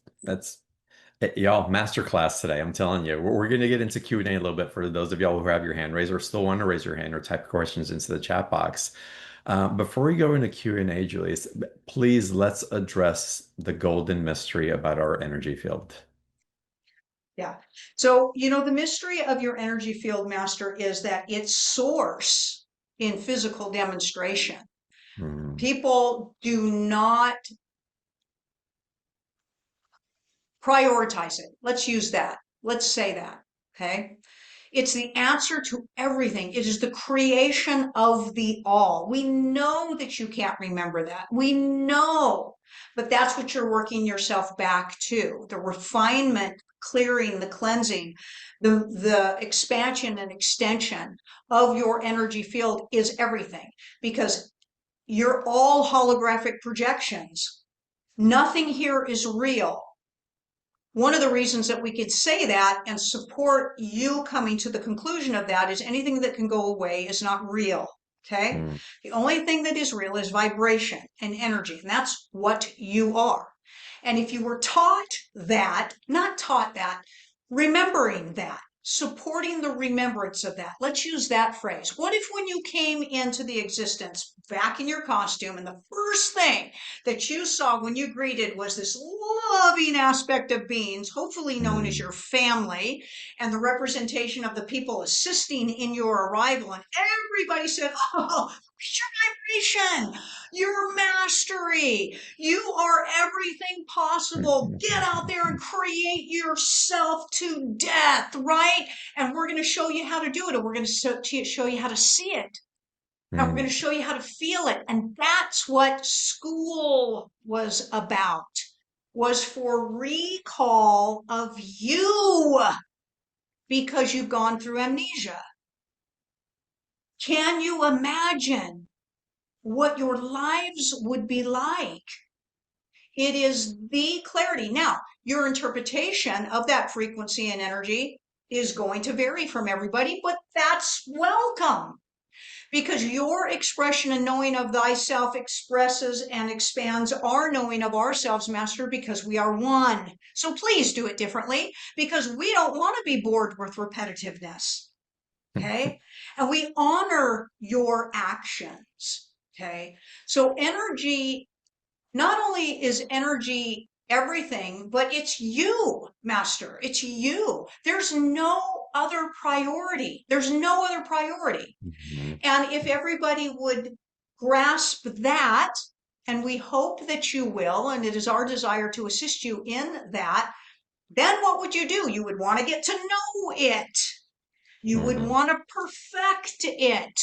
y'all masterclass today. I'm telling you. We're going to get into Q&A a little bit for those of y'all who have your hand raised or still want to raise your hand or type questions into the chat box. Before we go into Q&A, Julius, please let's address the golden mystery about our energy field. Yeah. So, the mystery of your energy field, Master, is that its source in physical demonstration. Mm, People do not prioritize it. Let's use that. Let's say that. Okay. It's the answer to everything. It is the creation of the all. We know that you can't remember that. We know, but that's what you're working yourself back to. The refinement, clearing, the cleansing, the expansion and extension of your energy field is everything, because you're all holographic projections. Nothing here is real. One of the reasons that we could say that and support you coming to the conclusion of that is anything that can go away is not real. Okay. mm, The only thing that is real is vibration and energy, and that's what you are. And if you were taught that, not taught that, remembering that, supporting the remembrance of that, let's use that phrase. What if when you came into the existence back in your costume and the first thing that you saw when you greeted was this loving aspect of beings, hopefully known as mm, your family, and the representation of the people assisting in your arrival, and everybody said, oh, your vibration, your mastery, you are everything possible. Get out there and create yourself to death, right? And we're going to show you how to do it, and we're going to show you how to see it, and we're going mm, to show you how to feel it. And that's what school was about, was for recall of you, because you've gone through amnesia. Can you imagine what your lives would be like? It is the clarity. Now, your interpretation of that frequency and energy is going to vary from everybody, but that's welcome, because your expression and knowing of thyself expresses and expands our knowing of ourselves, Master, because we are one. So please do it differently, because we don't want to be bored with repetitiveness. Okay. And we honor your actions. Okay. So energy, not only is energy everything, but it's you, Master. It's you. There's no other priority. There's no other priority. Mhm. And if everybody would grasp that, and we hope that you will, and it is our desire to assist you in that, then what would you do? You would want to get to know it. You would Mhm. want to perfect it.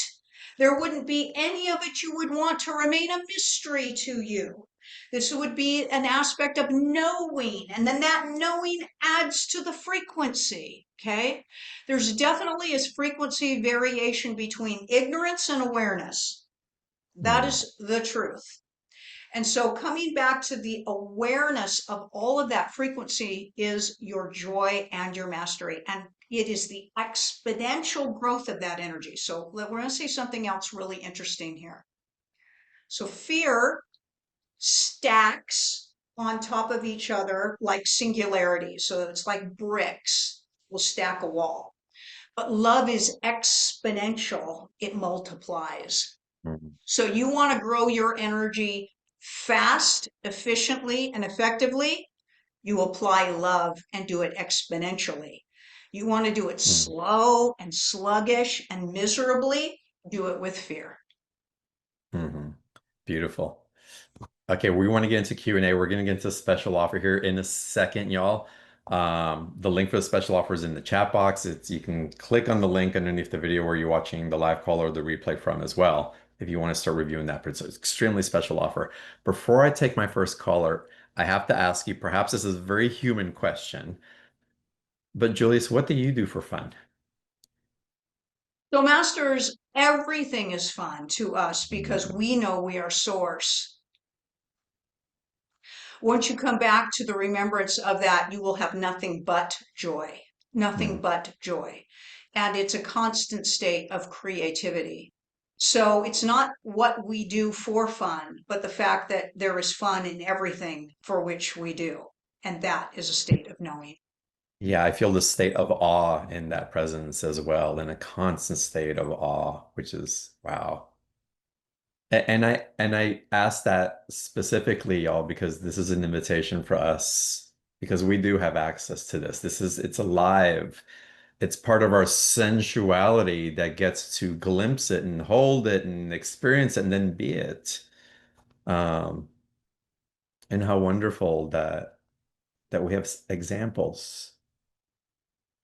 There wouldn't be any of it you would want to remain a mystery to you. This would be an aspect of knowing, and then that knowing adds to the frequency. Okay. There's definitely a frequency variation between ignorance and awareness. That Mhm. is the truth. And so coming back to the awareness of all of that frequency is your joy and your mastery. And it is the exponential growth of that energy. So we're going to say something else really interesting here. So fear stacks on top of each other like singularities. So it's like bricks will stack a wall. But love is exponential. It multiplies. Mhm. So you want to grow your energy fast, efficiently, and effectively. You apply love and do it exponentially. You want to do it Mhm. slow and sluggish and miserably. Do it with fear. Mhm. Beautiful. Okay, we want to get into Q&A. We're going to get into a special offer here in a second, y'all. The link for the special offer is in the chat box. You can click on the link underneath the video where you're watching the live call or the replay from as well, if you want to start reviewing that. But it's an extremely special offer. Before I take my first caller, I have to ask you, perhaps this is a very human question, but Julius, what do you do for fun? So, masters, everything is fun to us because Mhm. we know we are source. Once you come back to the remembrance of that, you will have nothing but joy, nothing Mhm. but joy. And it's a constant state of creativity. So it's not what we do for fun, but the fact that there is fun in everything for which we do. And that is a state of knowing. Yeah, I feel the state of awe in that presence as well, in a constant state of awe, which is wow. And I asked that specifically, y'all, because this is an invitation for us, because we do have access to this. It's alive. It's part of our sensuality that gets to glimpse it and hold it and experience it and then be it. Um, and how wonderful that we have examples.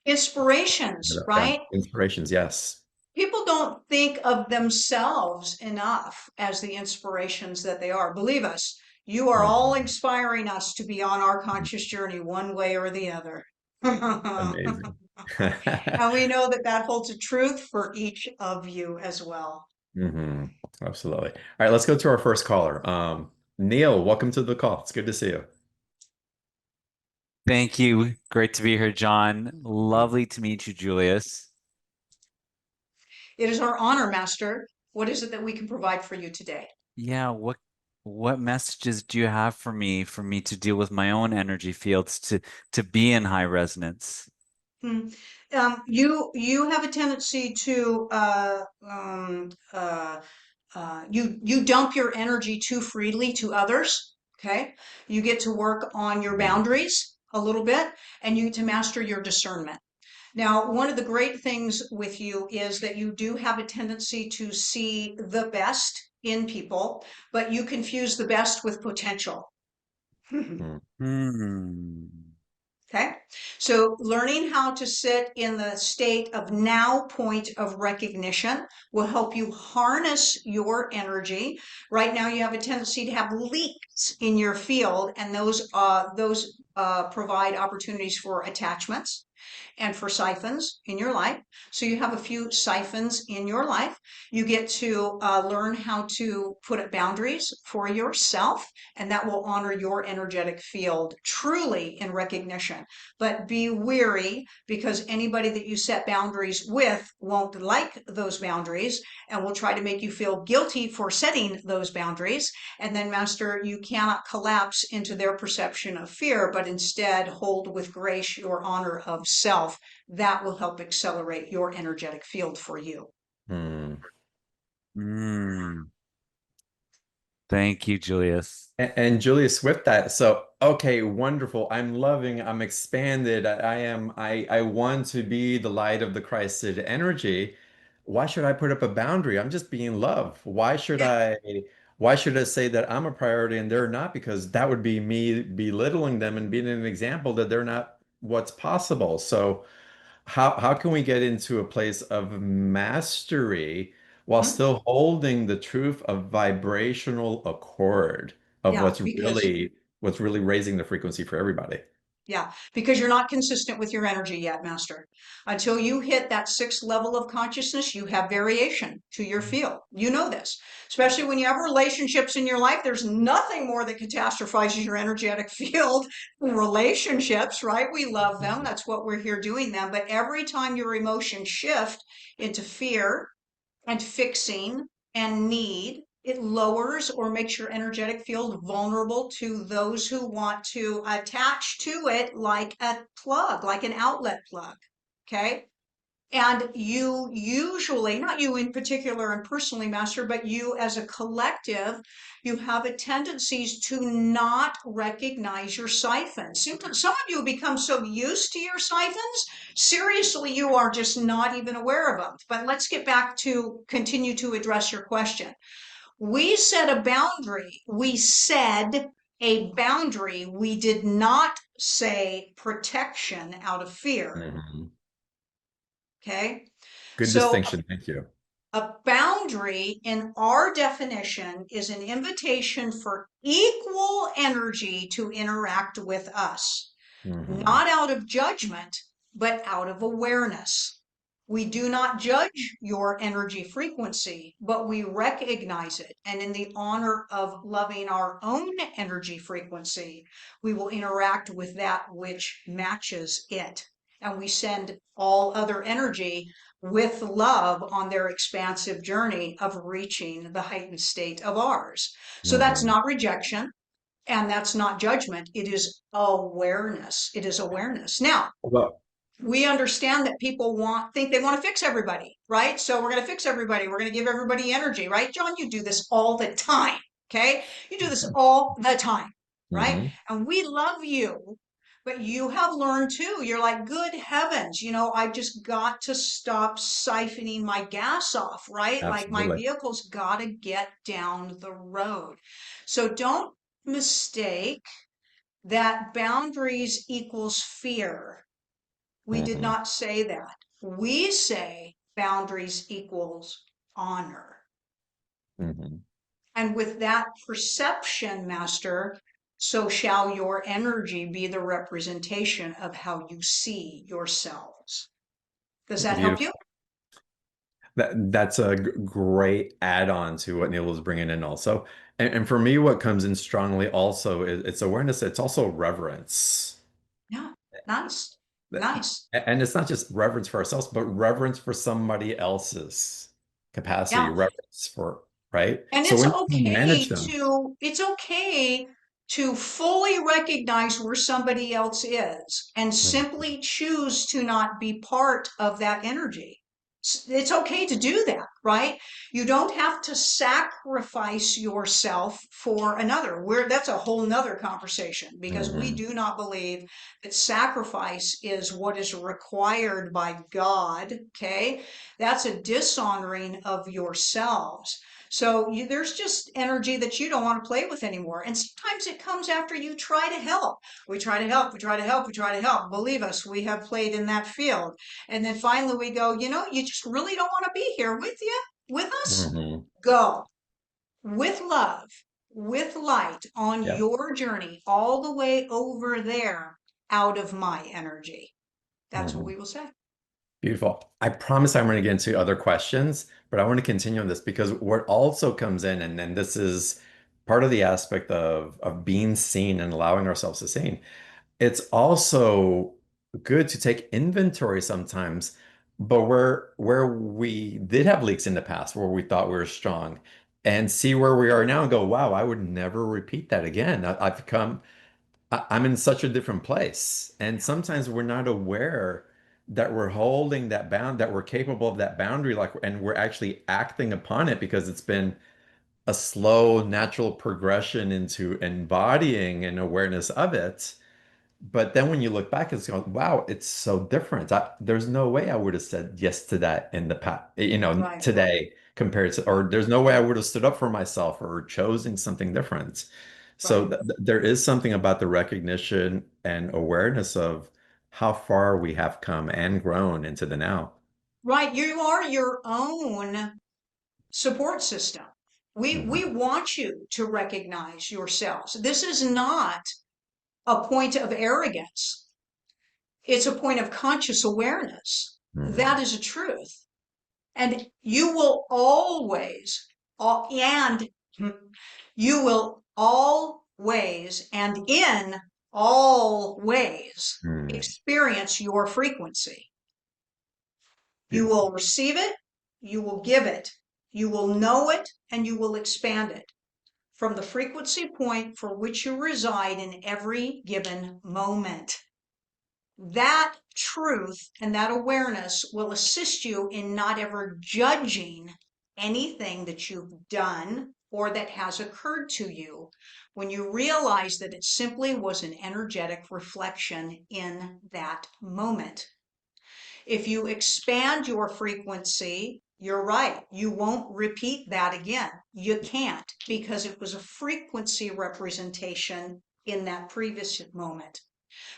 Inspirations, Yeah, right? inspirations, yes. People don't think of themselves enough as the inspirations that they are. Believe us, you are all Mhm. inspiring us to be on our conscious journey one way or the other. Amazing. And we know that that holds a truth for each of you as well. hmm Absolutely. All right, let's go to our first caller. Neil, welcome to the call. It's good to see you. Thank you. Great to be here, John. Lovely to meet you, Julius. It is our honor, Master. What is it that we can provide for you today? Yeah, what messages do you have for me to deal with my own energy fields to be in high resonance? Hmm. You have a tendency to you dump your energy too freely to others. Okay, you get to work on your Mhm. boundaries a little bit, and you get to master your discernment. Now, one of the great things with you is that you do have a tendency to see the best in people, but you confuse the best with potential. Mhm. Hmm. Okay, so learning how to sit in the state of now point of recognition will help you harness your energy. Right now, you have a tendency to have leaks in your field, and those provide opportunities for attachments. and for siphons in your life. So you have a few siphons in your life. You get to learn how to put up boundaries for yourself, and that will honor your energetic field truly in recognition. But be weary, because anybody that you set boundaries with won't like those boundaries and will try to make you feel guilty for setting those boundaries. And then, Master, you cannot collapse into their perception of fear, but instead hold with grace your honor of self. That will help accelerate your energetic field for you. Hmm. Mm. Thank you, Julius. And Julius, with that, so okay, wonderful. I'm expanded. I want to be the light of the Christed energy. Why should I put up a boundary? I'm just being love. Yeah. Why should I say that I'm a priority and they're not? Because that would be me belittling them and being an example that they're not what's possible. So how can we get into a place of mastery while Mhm. still holding the truth of vibrational accord of Yeah, because what's really raising the frequency for everybody? Yeah, because you're not consistent with your energy yet, Master. Until you hit that sixth level of consciousness, you have variation to your field. You know this, especially when you have relationships in your life. There's nothing more that catastrophizes your energetic field than relationships, right? We love them. Mhm. That's what we're here doing them. But every time your emotions shift into fear, and fixing and need, it lowers or makes your energetic field vulnerable to those who want to attach to it like a plug, like an outlet plug. Okay. And you usually, not you in particular and personally, Master, but you as a collective, you have a tendencies to not recognize your siphons. Some of you become so used to your siphons, seriously, you are just not even aware of them. But let's get back to continue to address your question. We set a boundary. We said a boundary. We did not say protection out of fear. Mhm. Okay. Good So distinction. Thank you. a boundary, in our definition, is an invitation for equal energy to interact with us, Hmm. not out of judgment, but out of awareness. We do not judge your energy frequency, but we recognize it. And in the honor of loving our own energy frequency, we will interact with that which matches it. And we send all other energy with love on their expansive journey of reaching the heightened state of ours. So that's Hmm. not rejection. And that's not judgment. It is awareness. It is awareness. Now, Well, we understand that people think they want to fix everybody, right? So we're going to fix everybody. We're going to give everybody energy, right? John, you do this all the time. Okay. You do this all the time, right? hmm. And we love you, but you have learned too. You're like, good heavens, I've just got to stop siphoning my gas off, right? Like my Absolutely. vehicle's got to get down the road. So don't mistake that boundaries equals fear. We did Hmm. not say that. We say boundaries equals honor. Hmm. And with that perception, Master, so shall your energy be the representation of how you see yourselves. Does that help you? Beautiful. That's a great add-on to what Neil was bringing in also. And for me, what comes in strongly also is it's awareness. It's also reverence. Yeah. Nice. That- Nice. And it's not just reverence for ourselves, but reverence for somebody else's capacity, Yeah. reverence for, right? And So when you manage them, it's okay to fully recognize where somebody else is and Mhm. simply choose to not be part of that energy. It's okay to do that, right? You don't have to sacrifice yourself for another. That's a whole nother conversation, because we Mhm. do not believe that sacrifice is what is required by God. Okay. That's a dishonoring of yourselves. So there's just energy that you don't want to play with anymore. And sometimes it comes after you try to help. We try to help, we try to help, we try to help. Believe us, we have played in that field. And then finally we go, you just really don't want to be here with us? Mhm. Go with love, with light on Yep. your journey all the way over there out of my energy. That's what Mhm. we will say. Beautiful. I promise I'm going to get into other questions, but I want to continue on this because what also comes in, and then this is part of the aspect of being seen and allowing ourselves to seen. It's also good to take inventory sometimes, but where we did have leaks in the past, where we thought we were strong, and see where we are now and go, wow, I would never repeat that again. I've come I'm in such a different place. And sometimes we're not aware that we're holding that bound, that we're capable of that boundary, like, and we're actually acting upon it because it's been a slow, natural progression into embodying an awareness of it. But then when you look back, it's going, wow, it's so different. There's no way I would have said yes to that in the past, Right, today compared to, or there's no way I would have stood up for myself or chosen something different. So right. there is something about the recognition and awareness of how far we have come and grown into the now. Right. You are your own support system. We Mhm. want you to recognize yourselves. This is not a point of arrogance. It's a point of conscious awareness. That Mhm. is a truth. And you will always, and you will always and in all ways Mhm. experience your frequency. You will Beautiful. receive it, you will give it, you will know it, and you will expand it from the frequency point for which you reside in every given moment. That truth and that awareness will assist you in not ever judging anything that you've done or that has occurred to you when you realize that it simply was an energetic reflection in that moment. If you expand your frequency, you're right, you won't repeat that again. You can't, because it was a frequency representation in that previous moment.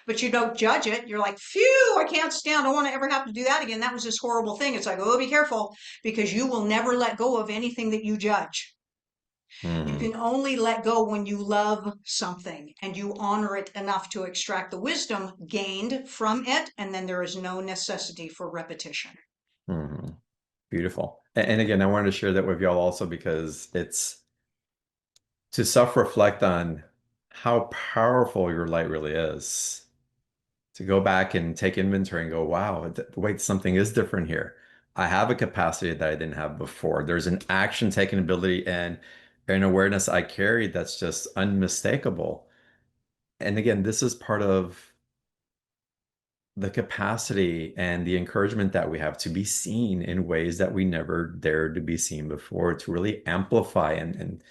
But you don't judge it. You're like, phew, I can't stand, I don't want to ever have to do that again. That was this horrible thing. It's like, oh, be careful, because you will never let go of anything that you judge. You Mhm. can only let go when you love something and you honor it enough to extract the wisdom gained from it, and then there is no necessity for repetition. Mhm. Beautiful. And again, I wanted to share that with y'all also because it's to self-reflect on how powerful your light really is. To go back and take inventory and go, wow, wait, something is different here. I have a capacity that I didn't have before. There's an action taking ability and an awareness I carry that's just unmistakable. And again, this is part of the capacity and the encouragement that we have to be seen in ways that we never dared to be seen before, to really amplify and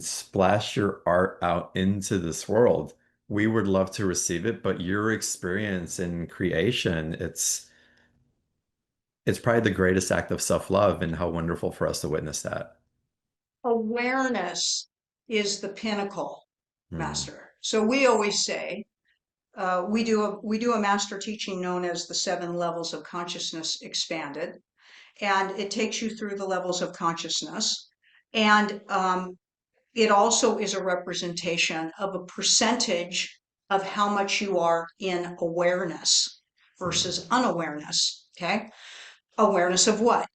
splash your art out into this world. We would love to receive it, but your experience in creation, it's probably the greatest act of self-love, and how wonderful for us to witness that. Awareness is the pinnacle, Hmm. master. So we always say, we do a master teaching known as the 7 levels of consciousness expanded, and it takes you through the levels of consciousness. And it also is a representation of a percentage of how much you are in awareness Hmm. versus unawareness. Okay. Awareness of what?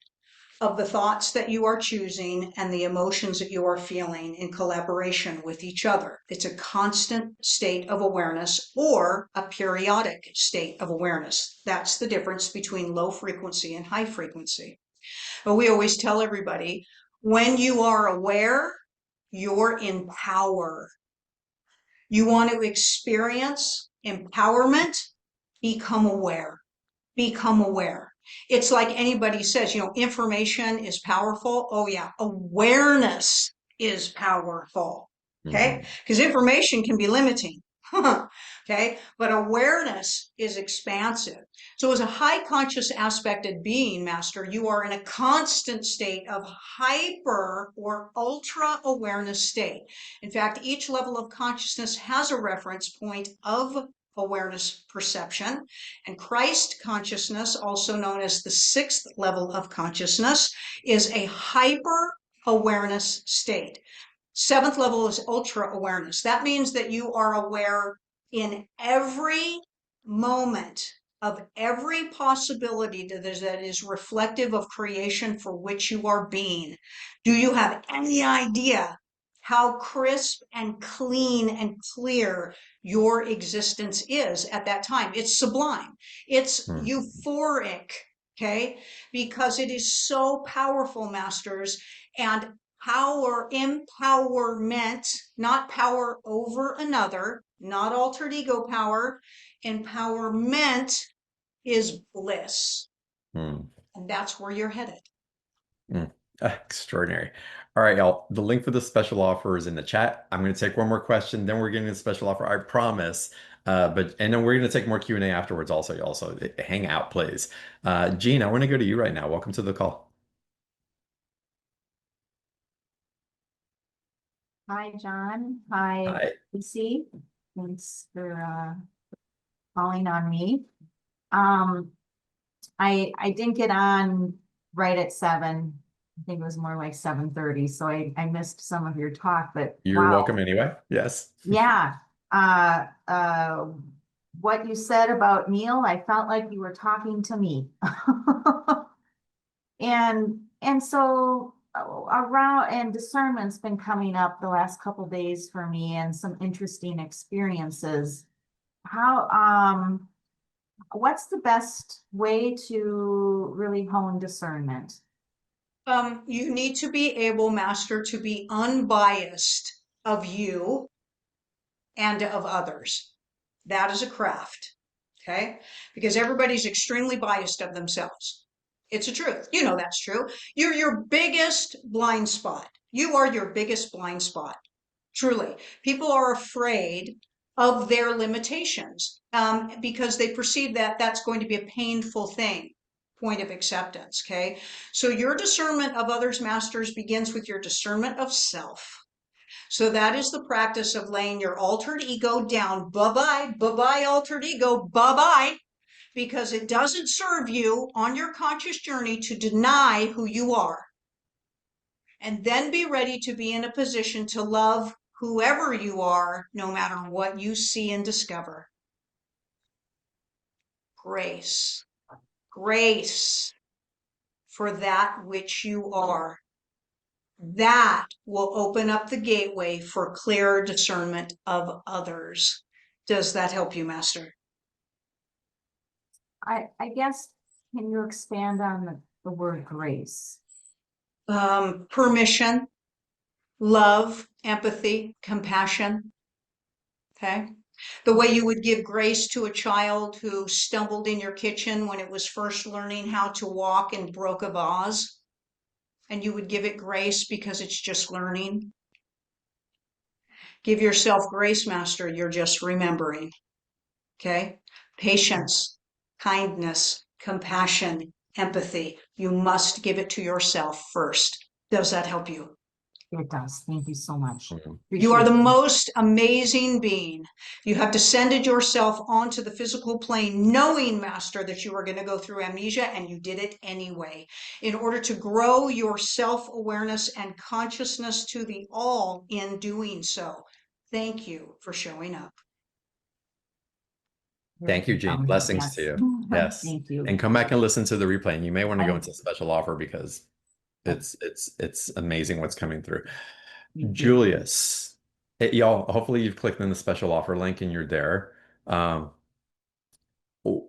Of the thoughts that you are choosing and the emotions that you are feeling in collaboration with each other. It's a constant state of awareness or a periodic state of awareness. That's the difference between low frequency and high frequency. But we always tell everybody, when you are aware, you're in power. You want to experience empowerment, become aware. Become aware. It's like anybody says, information is powerful. Oh, yeah. Awareness is powerful. Okay. Hmm. Because information can be limiting. Okay. But awareness is expansive. So, as a high conscious aspected being, Master, you are in a constant state of hyper or ultra awareness state. In fact, each level of consciousness has a reference point of awareness perception. And Christ consciousness, also known as the 6th level of consciousness, is a hyper awareness state. 7th level is ultra awareness. That means that you are aware in every moment of every possibility that is reflective of creation for which you are being. Do you have any idea how crisp and clean and clear your existence is at that time? It's sublime. It's Hmm. euphoric, okay? Because it is so powerful, masters, and power, empowerment, not power over another, not altered ego power. Empowerment is bliss, Hmm. and that's where you're headed. Mm, extraordinary. All right, y'all. The link for the special offer is in the chat. I'm going to take one more question, then we're getting a special offer. I promise. And then we're going to take more Q&A afterwards also, y'all. So hang out, please. Gene, I want to go to you right now. Welcome to the call. Hi, John. Hi, Hi. Kasey. Thanks for calling on me. Um, I didn't get on right at 7. I think it was more like 7:30, so I missed some of your talk, but You're wow. welcome anyway. Yes. Yeah. Uh, uh, what you said about Neil, I felt like you were talking to me. And so around and discernment's been coming up the last couple days for me and some interesting experiences. How what's the best way to really hone discernment? You need to be able, master, to be unbiased of you and of others. That is a craft, okay? Because everybody's extremely biased of themselves. It's a truth. You know that's true. You're your biggest blind spot. You are your biggest blind spot. Truly. People are afraid of their limitations because they perceive that that's going to be a painful thing. Point of acceptance, okay? So your discernment of others' masters begins with your discernment of self. So that is the practice of laying your altered ego down. Bye-bye, bye-bye, altered ego, bye-bye, because it doesn't serve you on your conscious journey to deny who you are. And then be ready to be in a position to love whoever you are, no matter what you see and discover. Grace, grace for that which you are. That will open up the gateway for clearer discernment of others. Does that help you, Master? I guess, can you expand on the word grace? Permission, love, empathy, compassion. Okay. The way you would give grace to a child who stumbled in your kitchen when it was first learning how to walk and broke a vase, and you would give it grace because it's just learning. Give yourself grace, Master. You're just remembering. Okay. Patience, kindness, compassion, empathy. You must give it to yourself first. Does that help you? It does. Thank you so much. Mhm. You are Appreciate the it. most amazing being. You have descended yourself onto the physical plane, knowing, Master, that you were going to go through amnesia, and you did it anyway, in order to grow your self-awareness and consciousness to the all in doing so. Thank you for showing up. Very Thank you, Gene. profound. Blessings to Yes. you. Yes. Thank you. And come back and listen to the replay. And you may want to go I, into a special offer because it's amazing what's coming through. thank you. Julius, y'all, hopefully you've clicked on the special offer link and you're there. Um,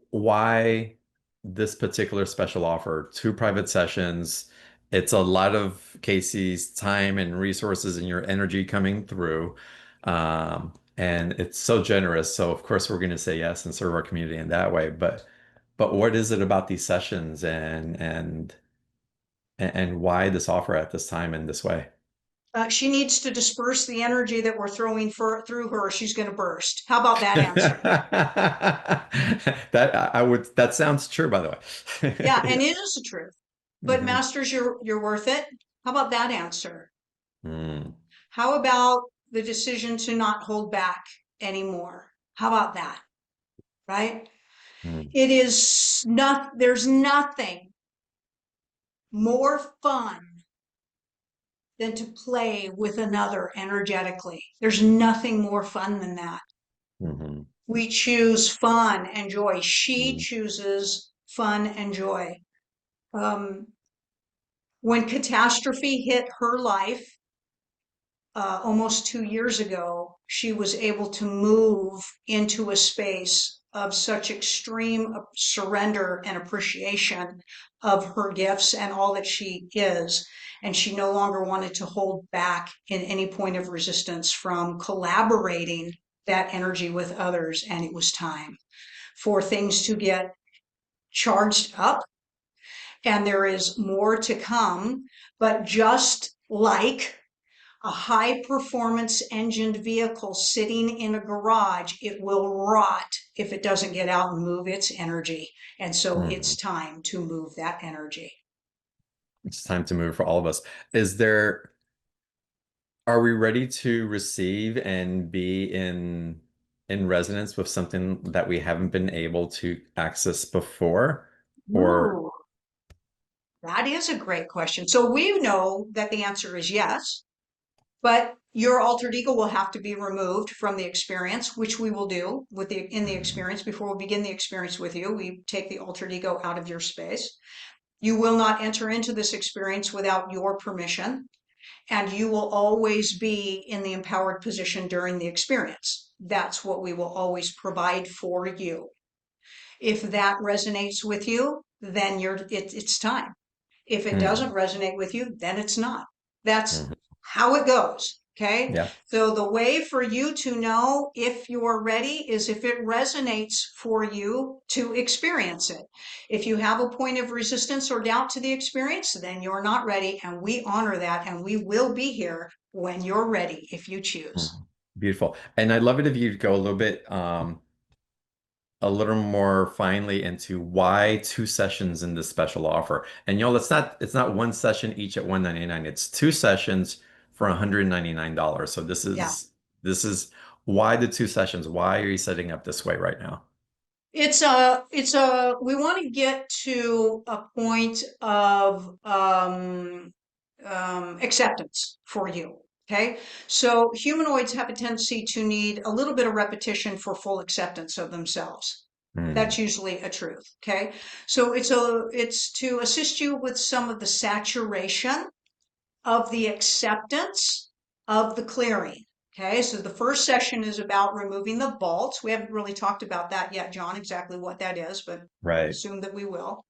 why this particular special offer? 2 private sessions. It's a lot of Kasey's time and resources and your energy coming through. And it's so generous. So of course we're going to say yes and serve our community in that way. But what is it about these sessions and why this offer at this time in this way? She needs to disperse the energy that we're throwing through her. She's going to burst. How about that answer? That sounds true, by the Yeah, way. and Yeah. it is the truth. But Hmm. masters, you're worth it. How about that answer? Mm, How about the decision to not hold back anymore? How about that? Right? mm, It is not, there's nothing more fun than to play with another energetically. There's nothing more fun than that. mhm. We choose fun and joy. She Mm. chooses fun and joy. Um, when catastrophe hit her life, almost 2 years ago, she was able to move into a space of such extreme surrender and appreciation of her gifts and all that she is. And she no longer wanted to hold back in any point of resistance from collaborating that energy with others. And it was time for things to get charged up. And there is more to come. But just like a high performance engined vehicle sitting in a garage, it will rot if it doesn't get out and move its energy. And so it's Mm. time to move that energy. It's time to move for all of us. Are we ready to receive and be in resonance with something that we haven't been able to access before? Or Ooh, that is a great question. So we know that the answer is yes, but your altered ego will have to be removed from the experience, which we will do in the experience. Before we begin the experience with you, we take the altered ego out of your space. You will not enter into this experience without your permission, and you will always be in the empowered position during the experience. That's what we will always provide for you. If that resonates with you, then it's time. If it doesn't Mhm. resonate with you, then it's not. That's Mhm. how it goes. Okay. Yeah. So the way for you to know if you're ready is if it resonates for you to experience it. If you have a point of resistance or doubt to the experience, then you're not ready. And we honor that. And we will be here when you're ready if you choose. Mhm. Beautiful. And I'd love it if you'd go a little more finely into why 2 sessions in this special offer. And it's not one session each at 199. It's 2 sessions for $199. So Yeah. this is why the 2 sessions? Why are you setting up this way right now? We want to get to a point of acceptance for you. Okay. So humanoids have a tendency to need a little bit of repetition for full acceptance of themselves. That's Hmm. usually a truth. Okay. So it's to assist you with some of the saturation of the acceptance of the clearing. Okay, so the first session is about removing the vaults. We haven't really talked about that yet, John, exactly what that is, but Right. assume that we will.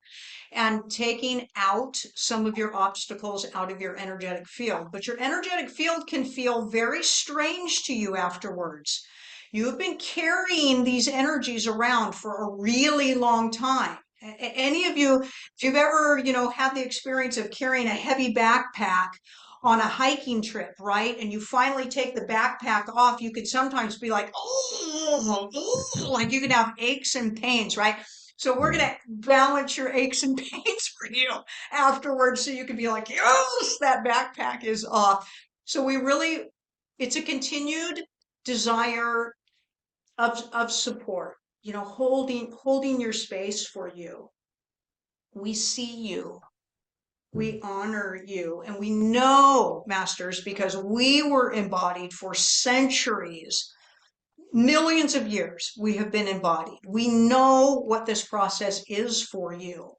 And taking out some of your obstacles out of your energetic field. But your energetic field can feel very strange to you afterwards. You have been carrying these energies around for a really long time. Any of you, if you've ever, had the experience of carrying a heavy backpack on a hiking trip, right? And you finally take the backpack off, you could sometimes be like, oh, like you can have aches and pains, right? So we're going Hmm. to balance your aches and pains for you afterwards so you can be like, yes, that backpack is off. So it's a continued desire of support, holding your space for you. We see you. We honor you. And we know, masters, because we were embodied for centuries, millions of years, we have been embodied. We know what this process is for you.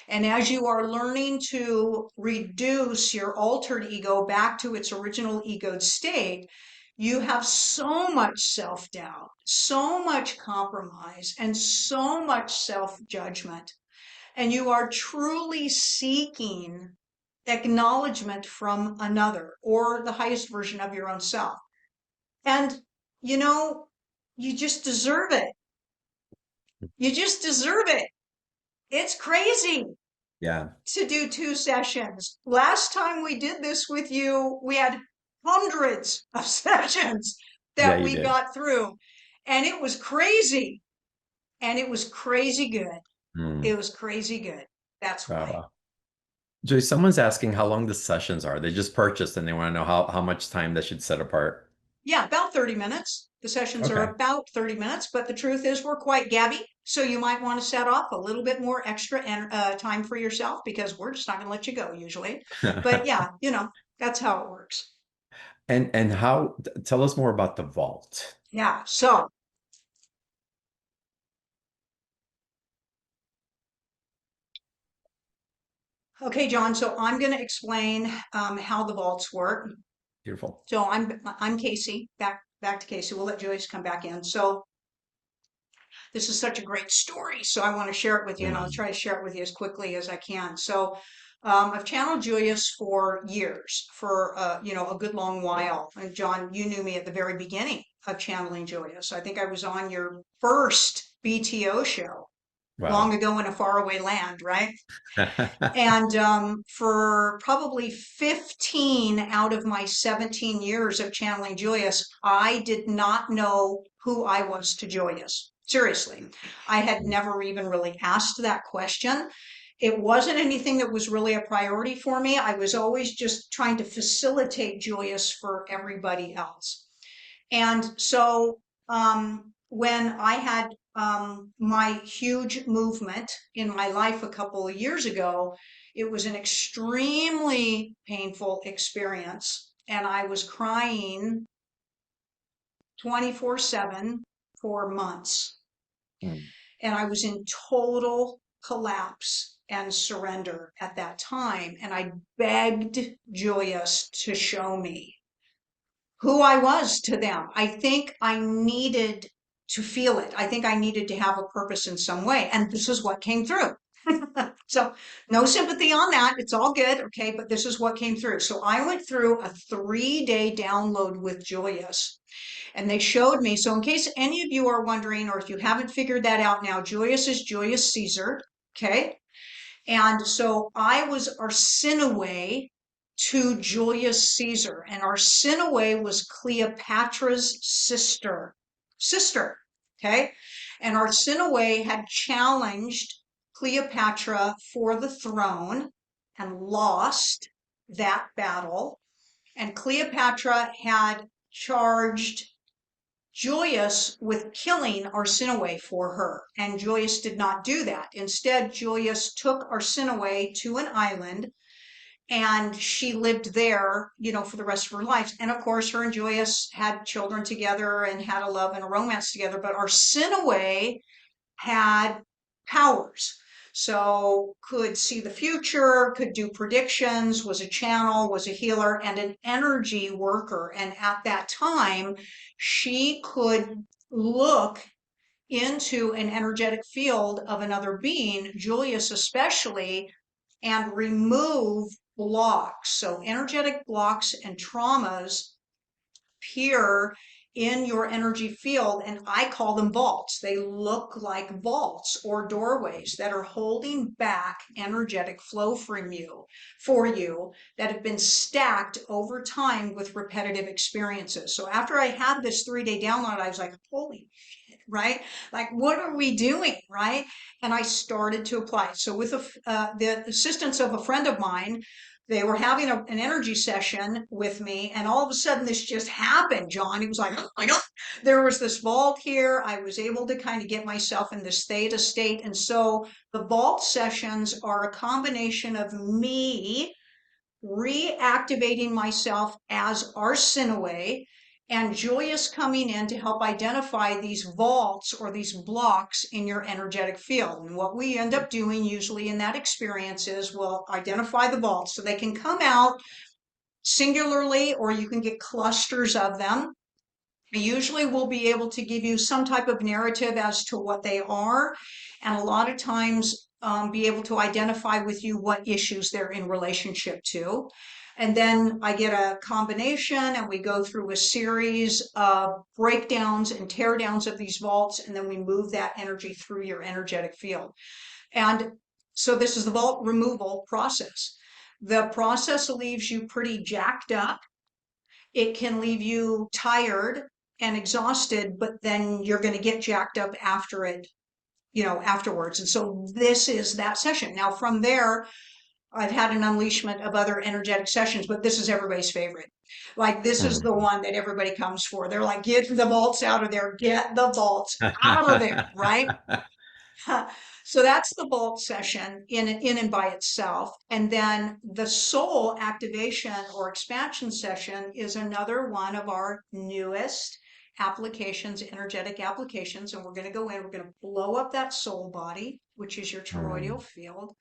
And as you are learning to reduce your altered ego back to its original egoed state, you have so much self doubt, so much compromise, and so much self judgment. And you are truly seeking acknowledgement from another or the highest version of your own self. And, you know, you just deserve it. You just deserve it. It's crazy Yeah. to do 2 sessions. Last time we did this with you, we had hundreds of sessions Yeah, that you we did. got through, and it was crazy. And it was crazy good. Hmm. It was crazy good. That's Wow, why. wow. Joey, someone's asking how long the sessions are. They just purchased and they want to know how much time they should set apart. Yeah, about 30 minutes. The sessions are Okay. about 30 minutes, but the truth is we're quite gabby. So you might want to set off a little bit more extra time for yourself because we're just not going to let you go usually. But yeah, that's how it works. And tell us more about the vault. Yeah. So Okay, John, so I'm going to explain how the vaults work. Beautiful. So I'm Kasey, back to Kasey. We'll let Joyce come back in. So this is such a great story, so I want to share it with you, and I'll Mm. try to share it with you as quickly as I can. So I've channeled Julius for years, for a good long while. And John, you knew me at the very beginning of channeling Julius. I think I was on your first BTO show long Wow. ago in a faraway land, right? And for probably 15 out of my 17 years of channeling Julius, I did not know who I was to Julius. Seriously, I had never even really asked that question. It wasn't anything that was really a priority for me. I was always just trying to facilitate Julius for everybody else. And so when I had my huge movement in my life a couple of years ago, it was an extremely painful experience. And I was crying 24/7 for months. Mm. And I was in total collapse and surrender at that time. And I begged Joyous to show me who I was to them. I think I needed to feel it. I think I needed to have a purpose in some way. And this is what came through. So no sympathy on that. It's all good. Okay. But this is what came through. So I went through a 3-day download with Julius, and they showed me. So in case any of you are wondering, or if you haven't figured that out now, Julius is Julius Caesar. Okay. And so I was Arsinoe to Julius Caesar, and Arsinoe was Cleopatra's sister. Okay. And Arsinoe had challenged Cleopatra for the throne and lost that battle. And Cleopatra had charged Julius with killing Arsinoe for her, and Julius did not do that. Instead, Julius took Arsinoe to an island, and she lived there, for the rest of her life. And of course, her and Julius had children together and had a love and a romance together. But Arsinoe had powers. So could see the future, could do predictions, was a channel, was a healer, and an energy worker. And at that time, she could look into an energetic field of another being, Julius especially, and remove blocks. So energetic blocks and traumas appear in your energy field, and I call them vaults. They look like vaults or doorways that are holding back energetic flow from you for you that have been stacked over time with repetitive experiences. So after I had this 3-day download, I was like, holy shit, right? Like, what are we doing, right? And I started to apply. So with the assistance of a friend of mine, they were having an energy session with me, and all of a sudden this just happened, John. It was like, oh my God, there was this vault here. I was able to kind of get myself in this theta state. And so the vault sessions are a combination of me reactivating myself as Arsinoe and Joyous coming in to help identify these vaults or these blocks in your energetic field. And what we end up doing usually in that experience is we'll identify the vaults so they can come out singularly, or you can get clusters of them. Usually we'll be able to give you some type of narrative as to what they are, and a lot of times be able to identify with you what issues they're in relationship to. And then I get a combination, and we go through a series of breakdowns and teardowns of these vaults, and then we move that energy through your energetic field. And so this is the vault removal process. The process leaves you pretty jacked up. It can leave you tired and exhausted, but then you're going to get jacked up after it, afterwards. And so this is that session. Now, from there, I've had an unleashment of other energetic sessions, but this is everybody's favorite. Like, this is the Mm. one that everybody comes for. They're like, get the vaults out of there, get the vaults out of there, right? So that's the vault session in and by itself. And then the soul activation or expansion session is another one of our newest applications, energetic applications. And we're going to go in, we're going to blow up that soul body, which is your Mm. toroidal field.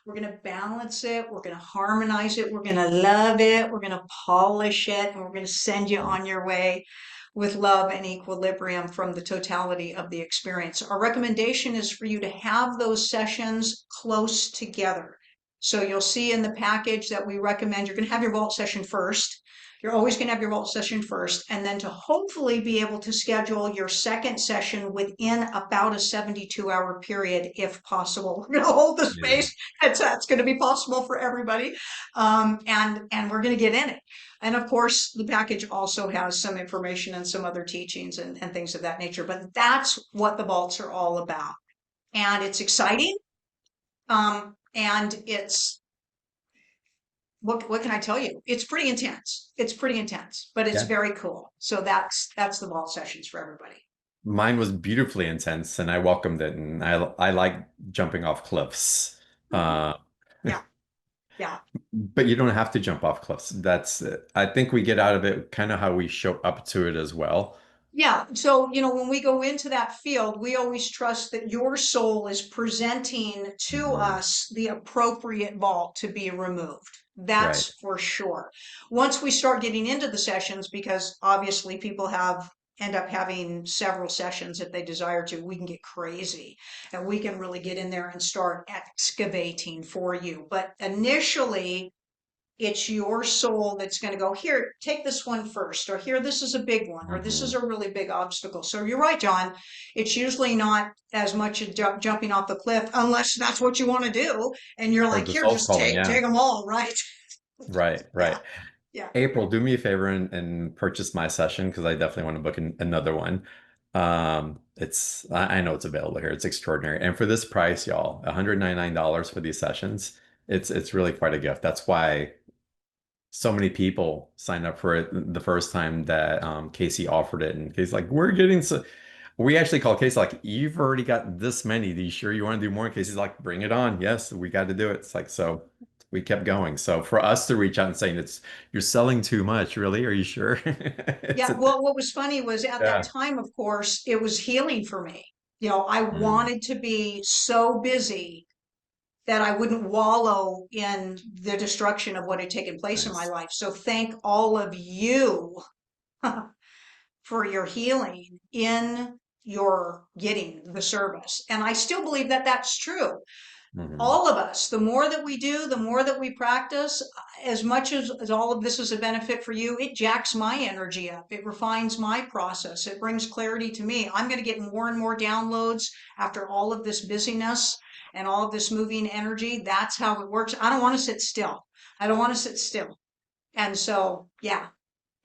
We're going to balance it. We're going to harmonize it. We're going to love it. We're going to polish it. And we're going to send you on your way with love and equilibrium from the totality of the experience. Our recommendation is for you to have those sessions close together. So you'll see in the package that we recommend you're going to have your vault session first. You're always going to have your vault session first, and then to hopefully be able to schedule your second session within about a 72-hour period, if possible. We're going to hold the Yeah. space. That's going to be possible for everybody, and we're going to get in it. And of course, the package also has some information and some other teachings and things of that nature. But that's what the vaults are all about, and it's exciting. And it's what can I tell you? It's pretty intense. It's pretty intense, but it's Yeah. very cool. So that's the vault sessions for everybody. Mine was beautifully intense and I welcomed it, and I like jumping off cliffs. Uh, Yeah, yeah. but you don't have to jump off cliffs. That's it. I think we get out of it kind of how we show up to it as well. Yeah, so when we go into that field, we always trust that your soul is presenting to Mhm. us the appropriate vault to be removed. Right. That's for sure. Once we start getting into the sessions, because obviously people end up having several sessions if they desire to, we can get crazy and we can really get in there and start excavating for you. But initially, it's your soul that's going to go, here, take this one first, or here, this is a big one, or this is Mhm. a really big obstacle. So you're right, John. It's usually not as much a jumping off the cliff, unless that's what you want to do. And you're Or like, the here, soul's just calling, take yeah. them all, right? Right, Yeah, right. yeah. April, do me a favor and purchase my session because I definitely want to book another one. I know it's available here. It's extraordinary. And for this price, y'all, $199 for these sessions, it's really quite a gift. That's why so many people signed up for it the first time that Kasey offered it. And Kasey's like, we're getting so we actually called Kasey like, you've already got this many. Do you sure you want to do more? And Casey's like, bring it on. Yes, we got to do it. It's like, so we kept going. So for us to reach out and saying you're selling too much, really? Are you sure? It's Yeah, a, well, what was funny was at that yeah. time, of course, it was healing for me. I Mm, wanted to be so busy that I wouldn't wallow in the destruction of what had taken place in my nice. life. So thank all of you for your healing in your getting the service. And I still believe that that's true. Hmm. All of us, the more that we do, the more that we practice, as much as all of this is a benefit for you, it jacks my energy up. It refines my process. It brings clarity to me. I'm going to get more and more downloads after all of this busyness and all of this moving energy. That's how it works. I don't want to sit still. I don't want to sit still. And so, yeah,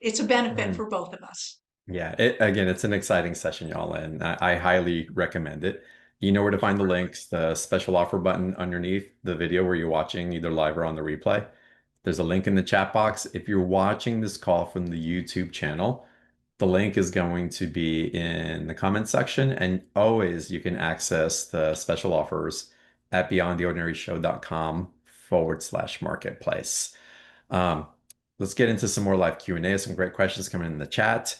it's a benefit And for both of us. yeah, again, it's an exciting session, y'all, and I highly recommend it. You know where to find the links, the special offer button underneath the video where you're watching either live or on the replay. There's a link in the chat box. If you're watching this call from the YouTube channel, the link is going to be in the comment section, and always you can access the special offers at beyondtheordinaryshow.com/marketplace. Um, let's get into some more live Q&A. Some great questions coming in the chat.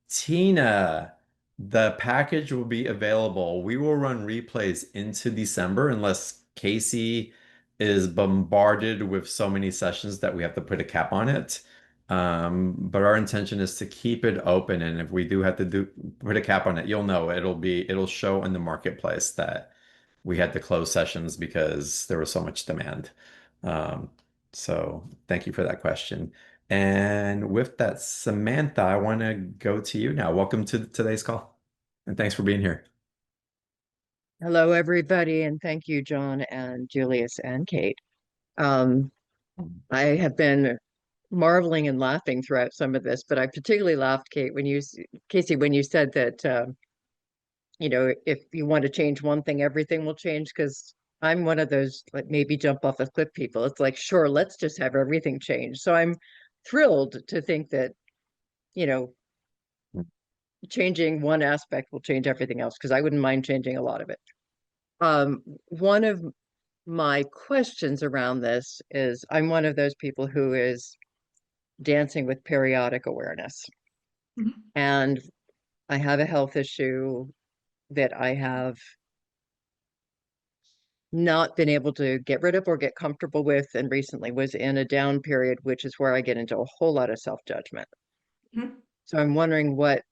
Tina, the package will be available. We will run replays into December unless Kasey is bombarded with so many sessions that we have to put a cap on it. But our intention is to keep it open, and if we do have to put a cap on it, you'll know it'll show in the marketplace that we had to close sessions because there was so much demand. Um, so thank you for that question. And with that, Samantha, I want to go to you now. Welcome to today's call, and thanks for being here. Hello, everybody, and thank you, John and Julius and Kate. Um, I have been marveling and laughing throughout some of this, but I particularly laughed, Kasey, when you said that, if you want to change one thing, everything will change. Because I'm one of those like maybe jump off a cliff people. It's like, sure, let's just have everything change. So I'm thrilled to think that, you know, changing one aspect will change everything else. Because I wouldn't mind changing a lot of it. One of my questions around this is I'm one of those people who is dancing with periodic awareness. Mhm. And I have a health issue that I have not been able to get rid of or get comfortable with, and recently was in a down period, which is where I get into a whole lot of self-judgment. Mhm. So I'm wondering what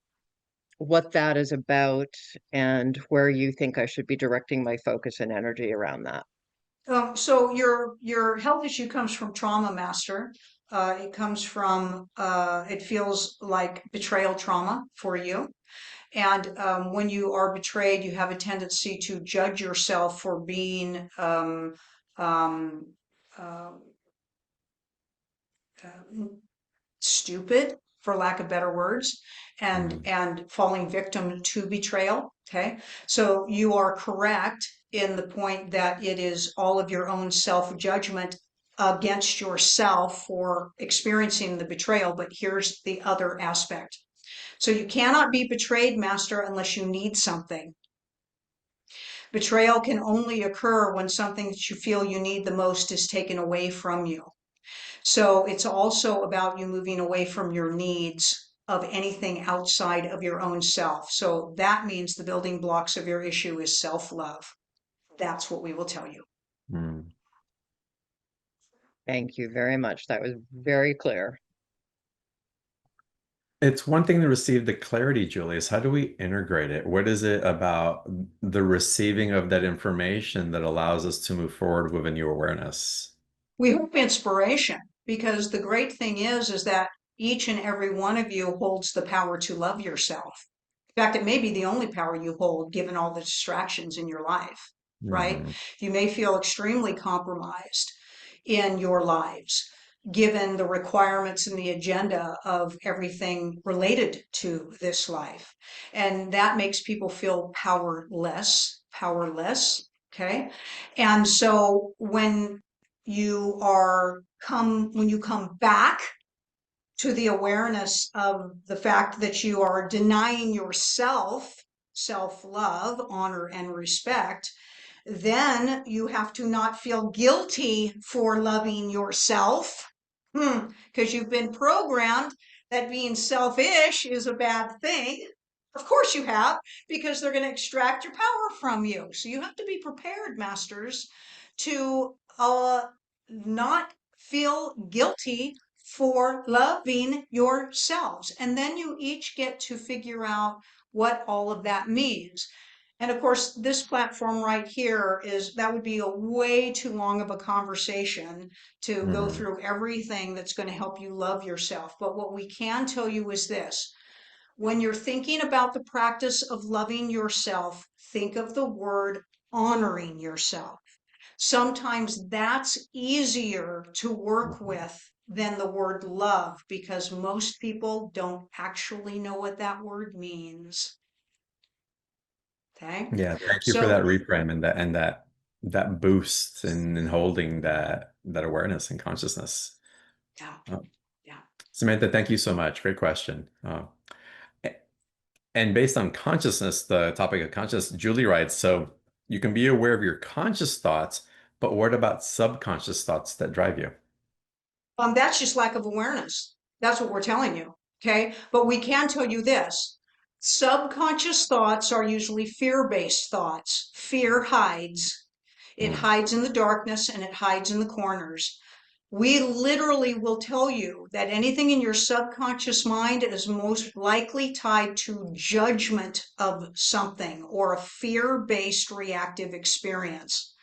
that is about and where you think I should be directing my focus and energy around that. So your health issue comes from trauma, Master. It comes from it feels like betrayal trauma for you. And when you are betrayed, you have a tendency to judge yourself for being um, uh, stupid, for lack of better words, Mm. and falling victim to betrayal. Okay, so you are correct in the point that it is all of your own self-judgment against yourself for experiencing the betrayal. But here's the other aspect. So you cannot be betrayed, Master, unless you need something. Betrayal can only occur when something that you feel you need the most is taken away from you. So it's also about you moving away from your needs of anything outside of your own self. So that means the building blocks of your issue is self-love. That's what we will tell you. Mm. Thank you very much. That was very clear. It's one thing to receive the clarity, Julius. How do we integrate it? What is it about the receiving of that information that allows us to move forward with a new awareness? We hope inspiration, because the great thing is that each and every one of you holds the power to love yourself. In fact, it may be the only power you hold given all the distractions in your life, right? Hmm. You may feel extremely compromised in your lives, given the requirements and the agenda of everything related to this life. And that makes people feel powerless. Okay. And so when you come back to the awareness of the fact that you are denying yourself self-love, honor, and respect, then you have to not feel guilty for loving yourself, because you've been programmed that being selfish is a bad thing. Of course you have, because they're going to extract your power from you. So you have to be prepared, masters, to not feel guilty for loving yourselves. And then you each get to figure out what all of that means. And of course, this platform right here that would be a way too long of a conversation to go Hmm. through everything that's going to help you love yourself. But what we can tell you is this: when you're thinking about the practice of loving yourself, think of the word honoring yourself. Sometimes that's easier to work with than the word love, because most people don't actually know what that word means. Okay. Yeah, thank you for So that reframe and that boost in holding that awareness and consciousness. yeah, Uh, yeah. Samantha, thank you so much. Great question. A- and based on consciousness, the topic of consciousness, Julie writes, so you can be aware of your conscious thoughts, but what about subconscious thoughts that drive you? That's just lack of awareness. That's what we're telling you. Okay. But we can tell you this: subconscious thoughts are usually fear-based thoughts. Fear hides. It Hmm. hides in the darkness and it hides in the corners. We literally will tell you that anything in your subconscious mind is most likely tied to judgment of something or a fear-based reactive experience.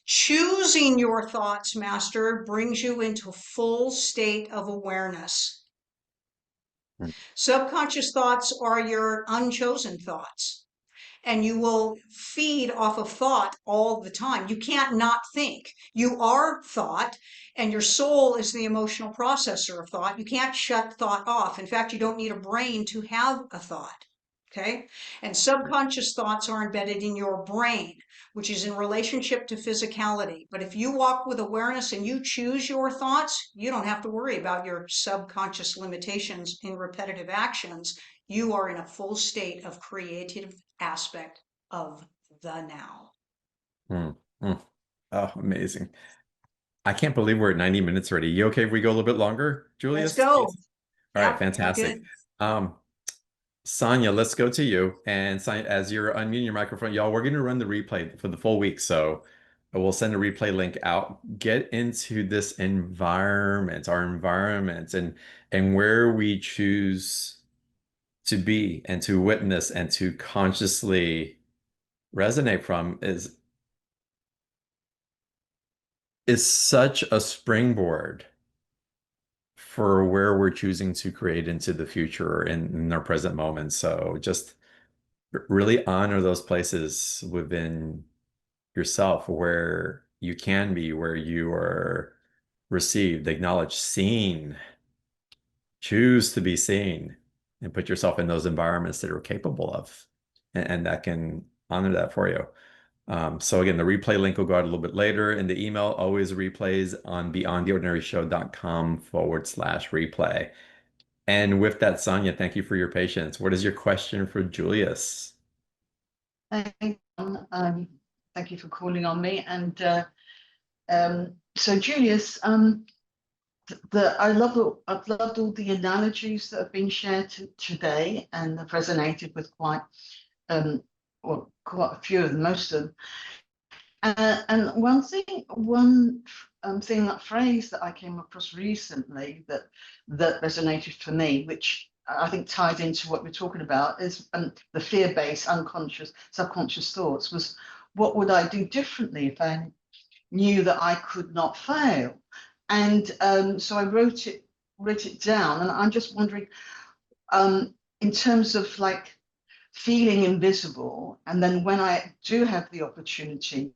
Choosing your thoughts, Master, brings you into full state of awareness. Hmm. Subconscious thoughts are your unchosen thoughts, and you will feed off of thought all the time. You can't not think. You are thought, and your soul is the emotional processor of thought. You can't shut thought off. In fact, you don't need a brain to have a thought. Okay. And subconscious thoughts are embedded in your brain, which is in relationship to physicality. But if you walk with awareness and you choose your thoughts, you don't have to worry about your subconscious limitations in repetitive actions. You are in a full state of creative aspect of the now. Hmm. Hmm. Oh, amazing. I can't believe we're at 90 minutes already. You okay if we go a little bit longer, Let's Julius? go. All right, Yeah, we're fantastic. good. Um, Sonia, let's go to you. And Sonia, as you're unmuting your microphone, y'all, we're going to run the replay for the full week. So we'll send a replay link out. Get into this environment, our environment, and where we choose to be and to witness and to consciously resonate from is such a springboard for where we're choosing to create into the future in our present moment. So just really honor those places within yourself where you can be, where you are received, acknowledged, seen, choose to be seen, and put yourself in those environments that are capable of, and that can honor that for you. So again, the replay link will go out a little bit later in the email. Always replays on beyondtheordinaryshow.com/replay. And with that, Sonia, thank you for your patience. What is your question for Julius? Thank you. Thank you for calling on me. And so, Julius, I've loved all the analogies that have been shared today, and have resonated with quite a few of them, most of them. And one thing, that phrase that I came across recently that resonated for me, which I think ties into what we're talking about, is the fear-based, unconscious, subconscious thoughts. Was, what would I do differently if I knew that I could not fail? And so I wrote it down, and I'm just wondering, in terms of like feeling invisible, and then when I do have the opportunity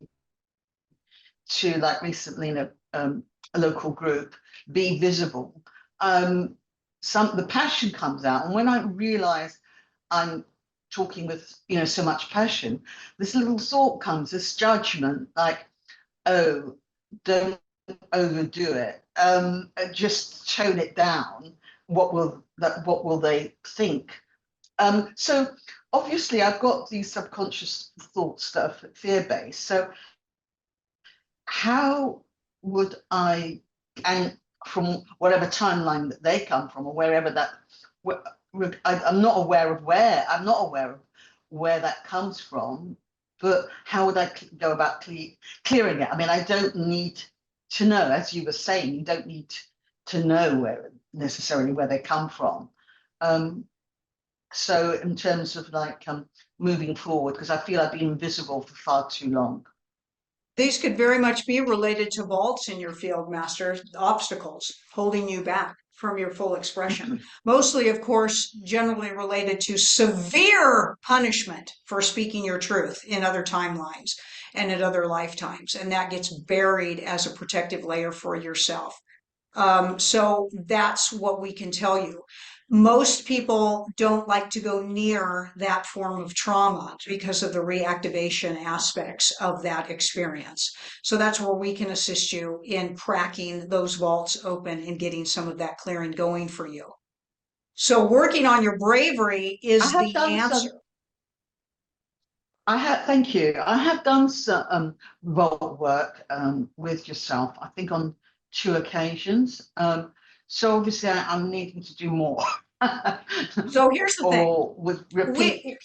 to, like recently in a local group, be visible, the passion comes out, and when I realize I'm talking with so much passion, this little thought comes, this judgment, like, oh, don't overdo it, just tone it down. What will they think? So obviously I've got these subconscious thoughts that are fear-based. So how would I, and from whatever timeline that they come from, or wherever that, I'm not aware of where that comes from, but how would I go about clearing it? I mean, I don't need to know, as you were saying, you don't need to know necessarily where they come from. So in terms of like moving forward, because I feel I've been invisible for far too long. These could very much be related to vaults in your field, Master, obstacles holding you back from your full expression. Mostly, of course, generally related to severe punishment for speaking your truth in other timelines and in other lifetimes. And that gets buried as a protective layer for yourself. So that's what we can tell you. Most people don't like to go near that form of trauma because of the reactivation aspects of that experience. So that's where we can assist you in cracking those vaults open and getting some of that clearing going for you. So working on your bravery is the answer. Thank you. I have done some vault work with yourself, I think on 2 occasions. So obviously I'm needing to do more. So here's the thing. Or with repeat.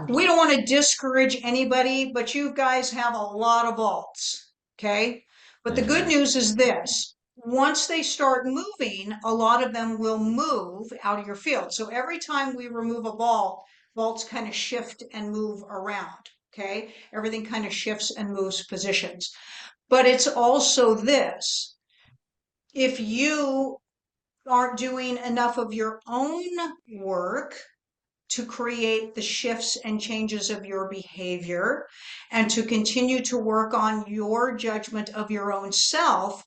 We don't want to discourage anybody, but you guys have a lot of vaults, okay? But the good news is this. Once they start moving, a lot of them will move out of your field. So every time we remove a vault, vaults kind of shift and move around, okay? Everything kind of shifts and moves positions. But it's also this. If you aren't doing enough of your own work to create the shifts and changes of your behavior and to continue to work on your judgment of your own self,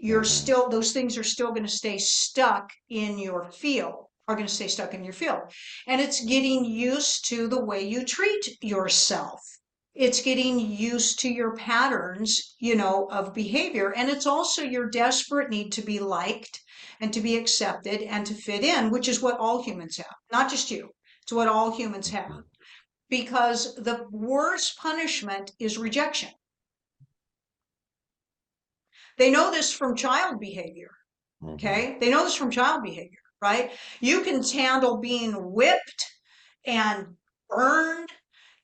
those things are still going to stay stuck in your field, And it's getting used to the way you treat yourself. It's getting used to your patterns, of behavior. And it's also your desperate need to be liked and to be accepted and to fit in, which is what all humans have, not just you. It's what all humans have. Because the worst punishment is rejection. They know this from child behavior. Okay? They know this from child behavior, right? You can handle being whipped and burned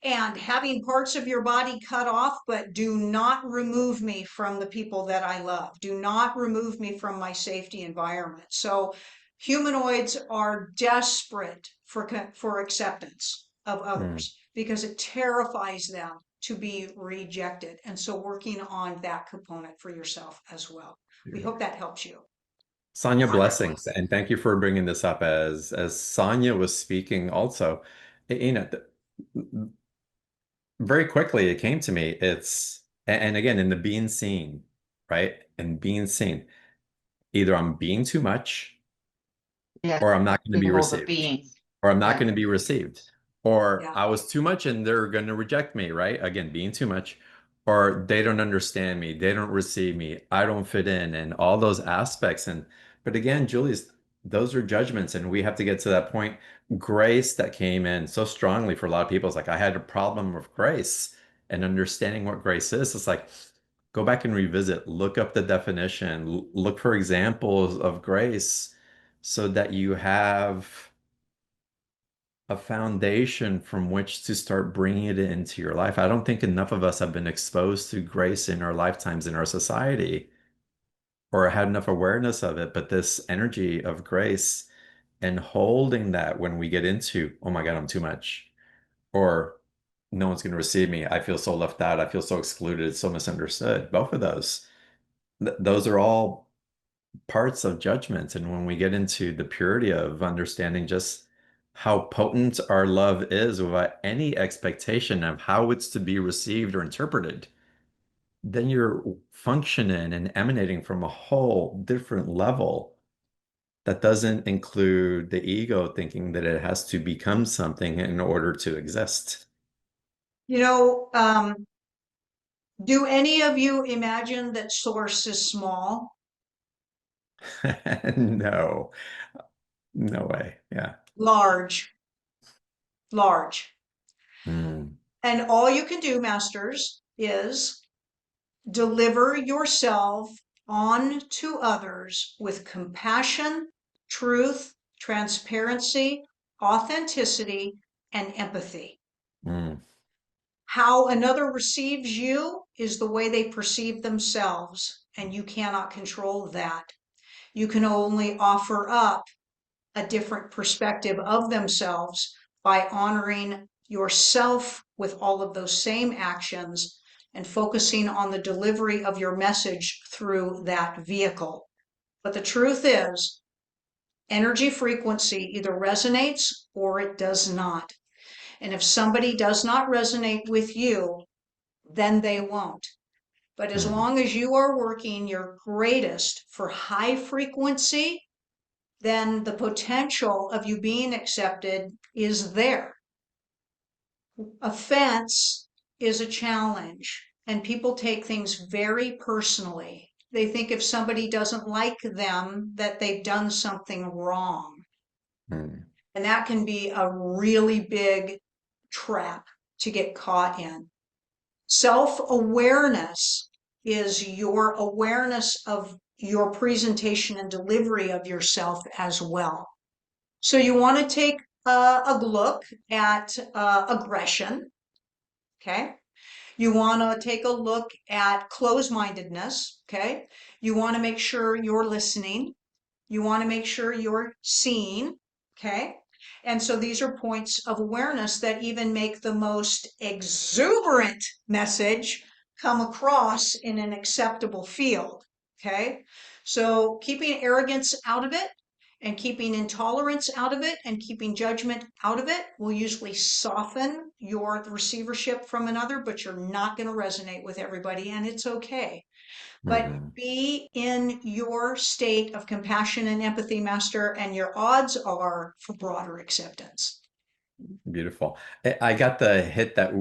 and having parts of your body cut off, but do not remove me from the people that I love. Do not remove me from my safety environment. So humanoids are desperate for acceptance of others because it terrifies them to be rejected. And so working on that component for yourself as well. We hope that helps you. Sonia, blessings, and thank you for bringing this up. As Sonia was speaking, also, you know, very quickly it came to me. And again, in the being seen, right? And being seen, either I'm being too much, Yeah, or I'm not going to be being more of a received, being. or I'm not Yeah. going to be received, or Yeah. I was too much and they're going to reject me, right? Again, being too much, or they don't understand me, they don't receive me, I don't fit in, and all those aspects. But again, Julius, those are judgments, and we have to get to that point. Grace that came in so strongly for a lot of people. It's like I had a problem with grace and understanding what grace is. It's like go back and revisit, look up the definition, look for examples of grace so that you have a foundation from which to start bringing it into your life. I don't think enough of us have been exposed to grace in our lifetimes in our society or had enough awareness of it. But this energy of grace and holding that when we get into, oh my God, I'm too much, or no one's going to receive me. I feel so left out. I feel so excluded, so misunderstood. Both of those, those are all parts of judgment. And when we get into the purity of understanding just how potent our love is without any expectation of how it's to be received or interpreted, then you're functioning and emanating from a whole different level that doesn't include the ego thinking that it has to become something in order to exist. You know, do any of you imagine that source is small? No, no way. Yeah. Large, large. Mm, And all you can do, masters, is deliver yourself on to others with compassion, truth, transparency, authenticity, and empathy. mm, How another receives you is the way they perceive themselves, and you cannot control that. You can only offer up a different perspective of themselves by honoring yourself with all of those same actions and focusing on the delivery of your message through that vehicle. But the truth is, energy frequency either resonates or it does not. And if somebody does not resonate with you, then they won't. But as mm, long as you are working your greatest for high frequency, then the potential of you being accepted is there. Offense is a challenge, and people take things very personally. They think if somebody doesn't like them, that they've done something wrong. mm, And that can be a really big trap to get caught in. Self-awareness is your awareness of your presentation and delivery of yourself as well. So you want to take a look at aggression, okay? You want to take a look at closed-mindedness, okay? You want to make sure you're listening. You want to make sure you're seeing, okay? And so these are points of awareness that even make the most exuberant message come across in an acceptable field, okay? So keeping arrogance out of it and keeping intolerance out of it and keeping judgment out of it will usually soften your receivership from another, but you're not going to resonate with everybody, and it's okay. But mhm. be in your state of compassion and empathy, master, and your odds are for broader acceptance. Beautiful. I got the hit that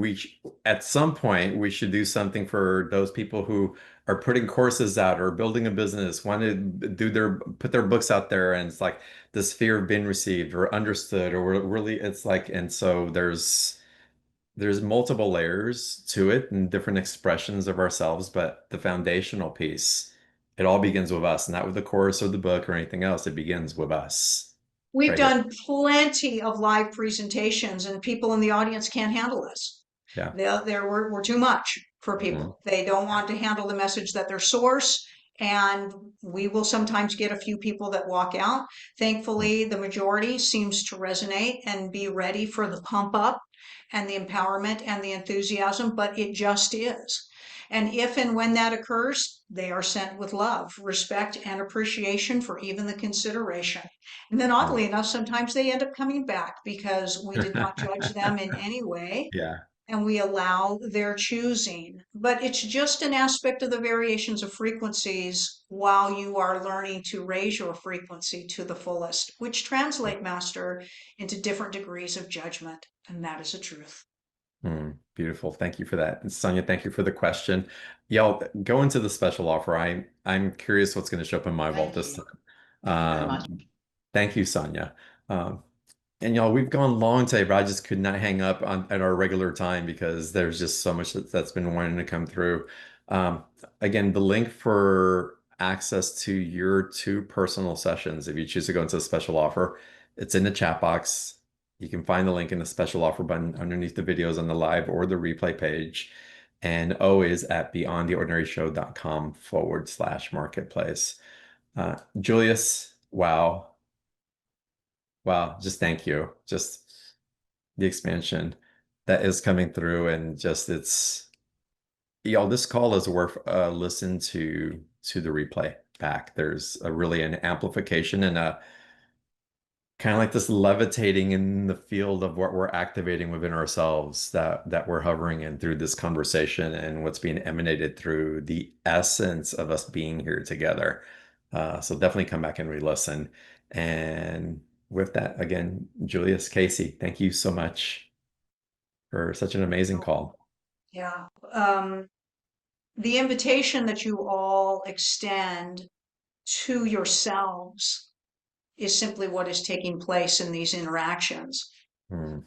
at some point, we should do something for those people who are putting courses out or building a business, want to put their books out there, and it's like this fear of being received or understood, or really, it's like, and so there's multiple layers to it and different expressions of ourselves, but the foundational piece, it all begins with us, not with the course or the book or anything else. It begins with us We've right here. done plenty of live presentations, and people in the audience can't handle us. Yeah. We're too much for Mhm. people. They don't want to handle the message that they're source. And we will sometimes get a few people that walk out. Thankfully, the majority seems to resonate and be ready for the pump up and the empowerment and the enthusiasm, but it just is. And if and when that occurs, they are sent with love, respect, and appreciation for even the consideration. And then, Mm. oddly enough, sometimes they end up coming back because we did not judge them in any way Yeah. and we allow their choosing. But it's just an aspect of the variations of frequencies while you are learning to raise your frequency to the fullest, which translate, Master, into different degrees of judgment. And that is a truth. Beautiful. Thank you for that. And Sonia, thank you for the question. Y'all go into the special offer. I'm curious what's going to show up in my vault Thank this you. time. Thank you very much. Thank you, Sonia. And y'all, we've gone long today, but I just could not hang up at our regular time because there's just so much that's been wanting to come through. Um, Again, the link for access to your 2 personal sessions, if you choose to go into a special offer, it's in the chat box. You can find the link in the special offer button underneath the videos on the live or the replay page. And O is at beyondtheordinaryshow.com/marketplace. Julius, wow. Wow, just thank you. Just the expansion that is coming through and just it's y'all, this call is worth listen to the replay back. There's a really an amplification and a kind of like this levitating in the field of what we're activating within ourselves that we're hovering in through this conversation and what's being emanated through the essence of us being here together. So definitely come back and re-listen. And with that, again, Julius, Kasey, thank you so much for such an amazing call. Yeah. The invitation that you all extend to yourselves is simply what is taking place in these interactions. Hmm.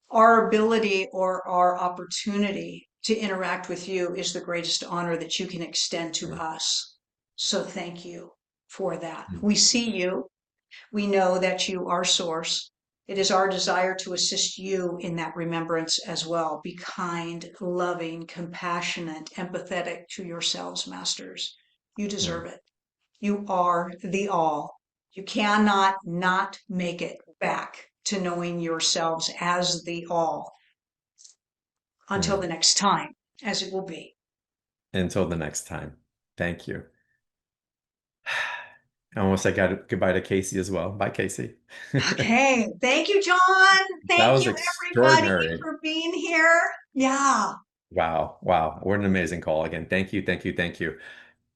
Our ability or our opportunity to interact with you is the greatest honor that you can extend to us. So thank you for that. Hmm. We see you. We know that you are source. It is our desire to assist you in that remembrance as well. Be kind, loving, compassionate, empathetic to yourselves, masters. You Hmm. deserve it. You are the all. You cannot not make it back to knowing yourselves as the all until Hmm. the next time, as it will be. Until the next time. Thank you. I almost said goodbye to Kasey as well. Bye, Kasey. Okay. Thank you, John. That Thank was you, everybody, extraordinary. for being here. Yeah. Wow. Wow. What an amazing call. Again, thank you. Thank you. Thank you.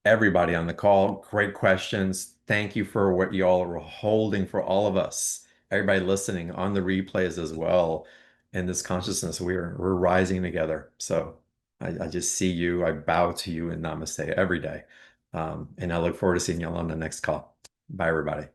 Everybody on the call, great questions. Thank you for what you all are holding for all of us. Everybody listening on the replays as well. In this consciousness, we're rising together. So I just see you. I bow to you in namaste every day. And I look forward to seeing you all on the next call. Bye, everybody.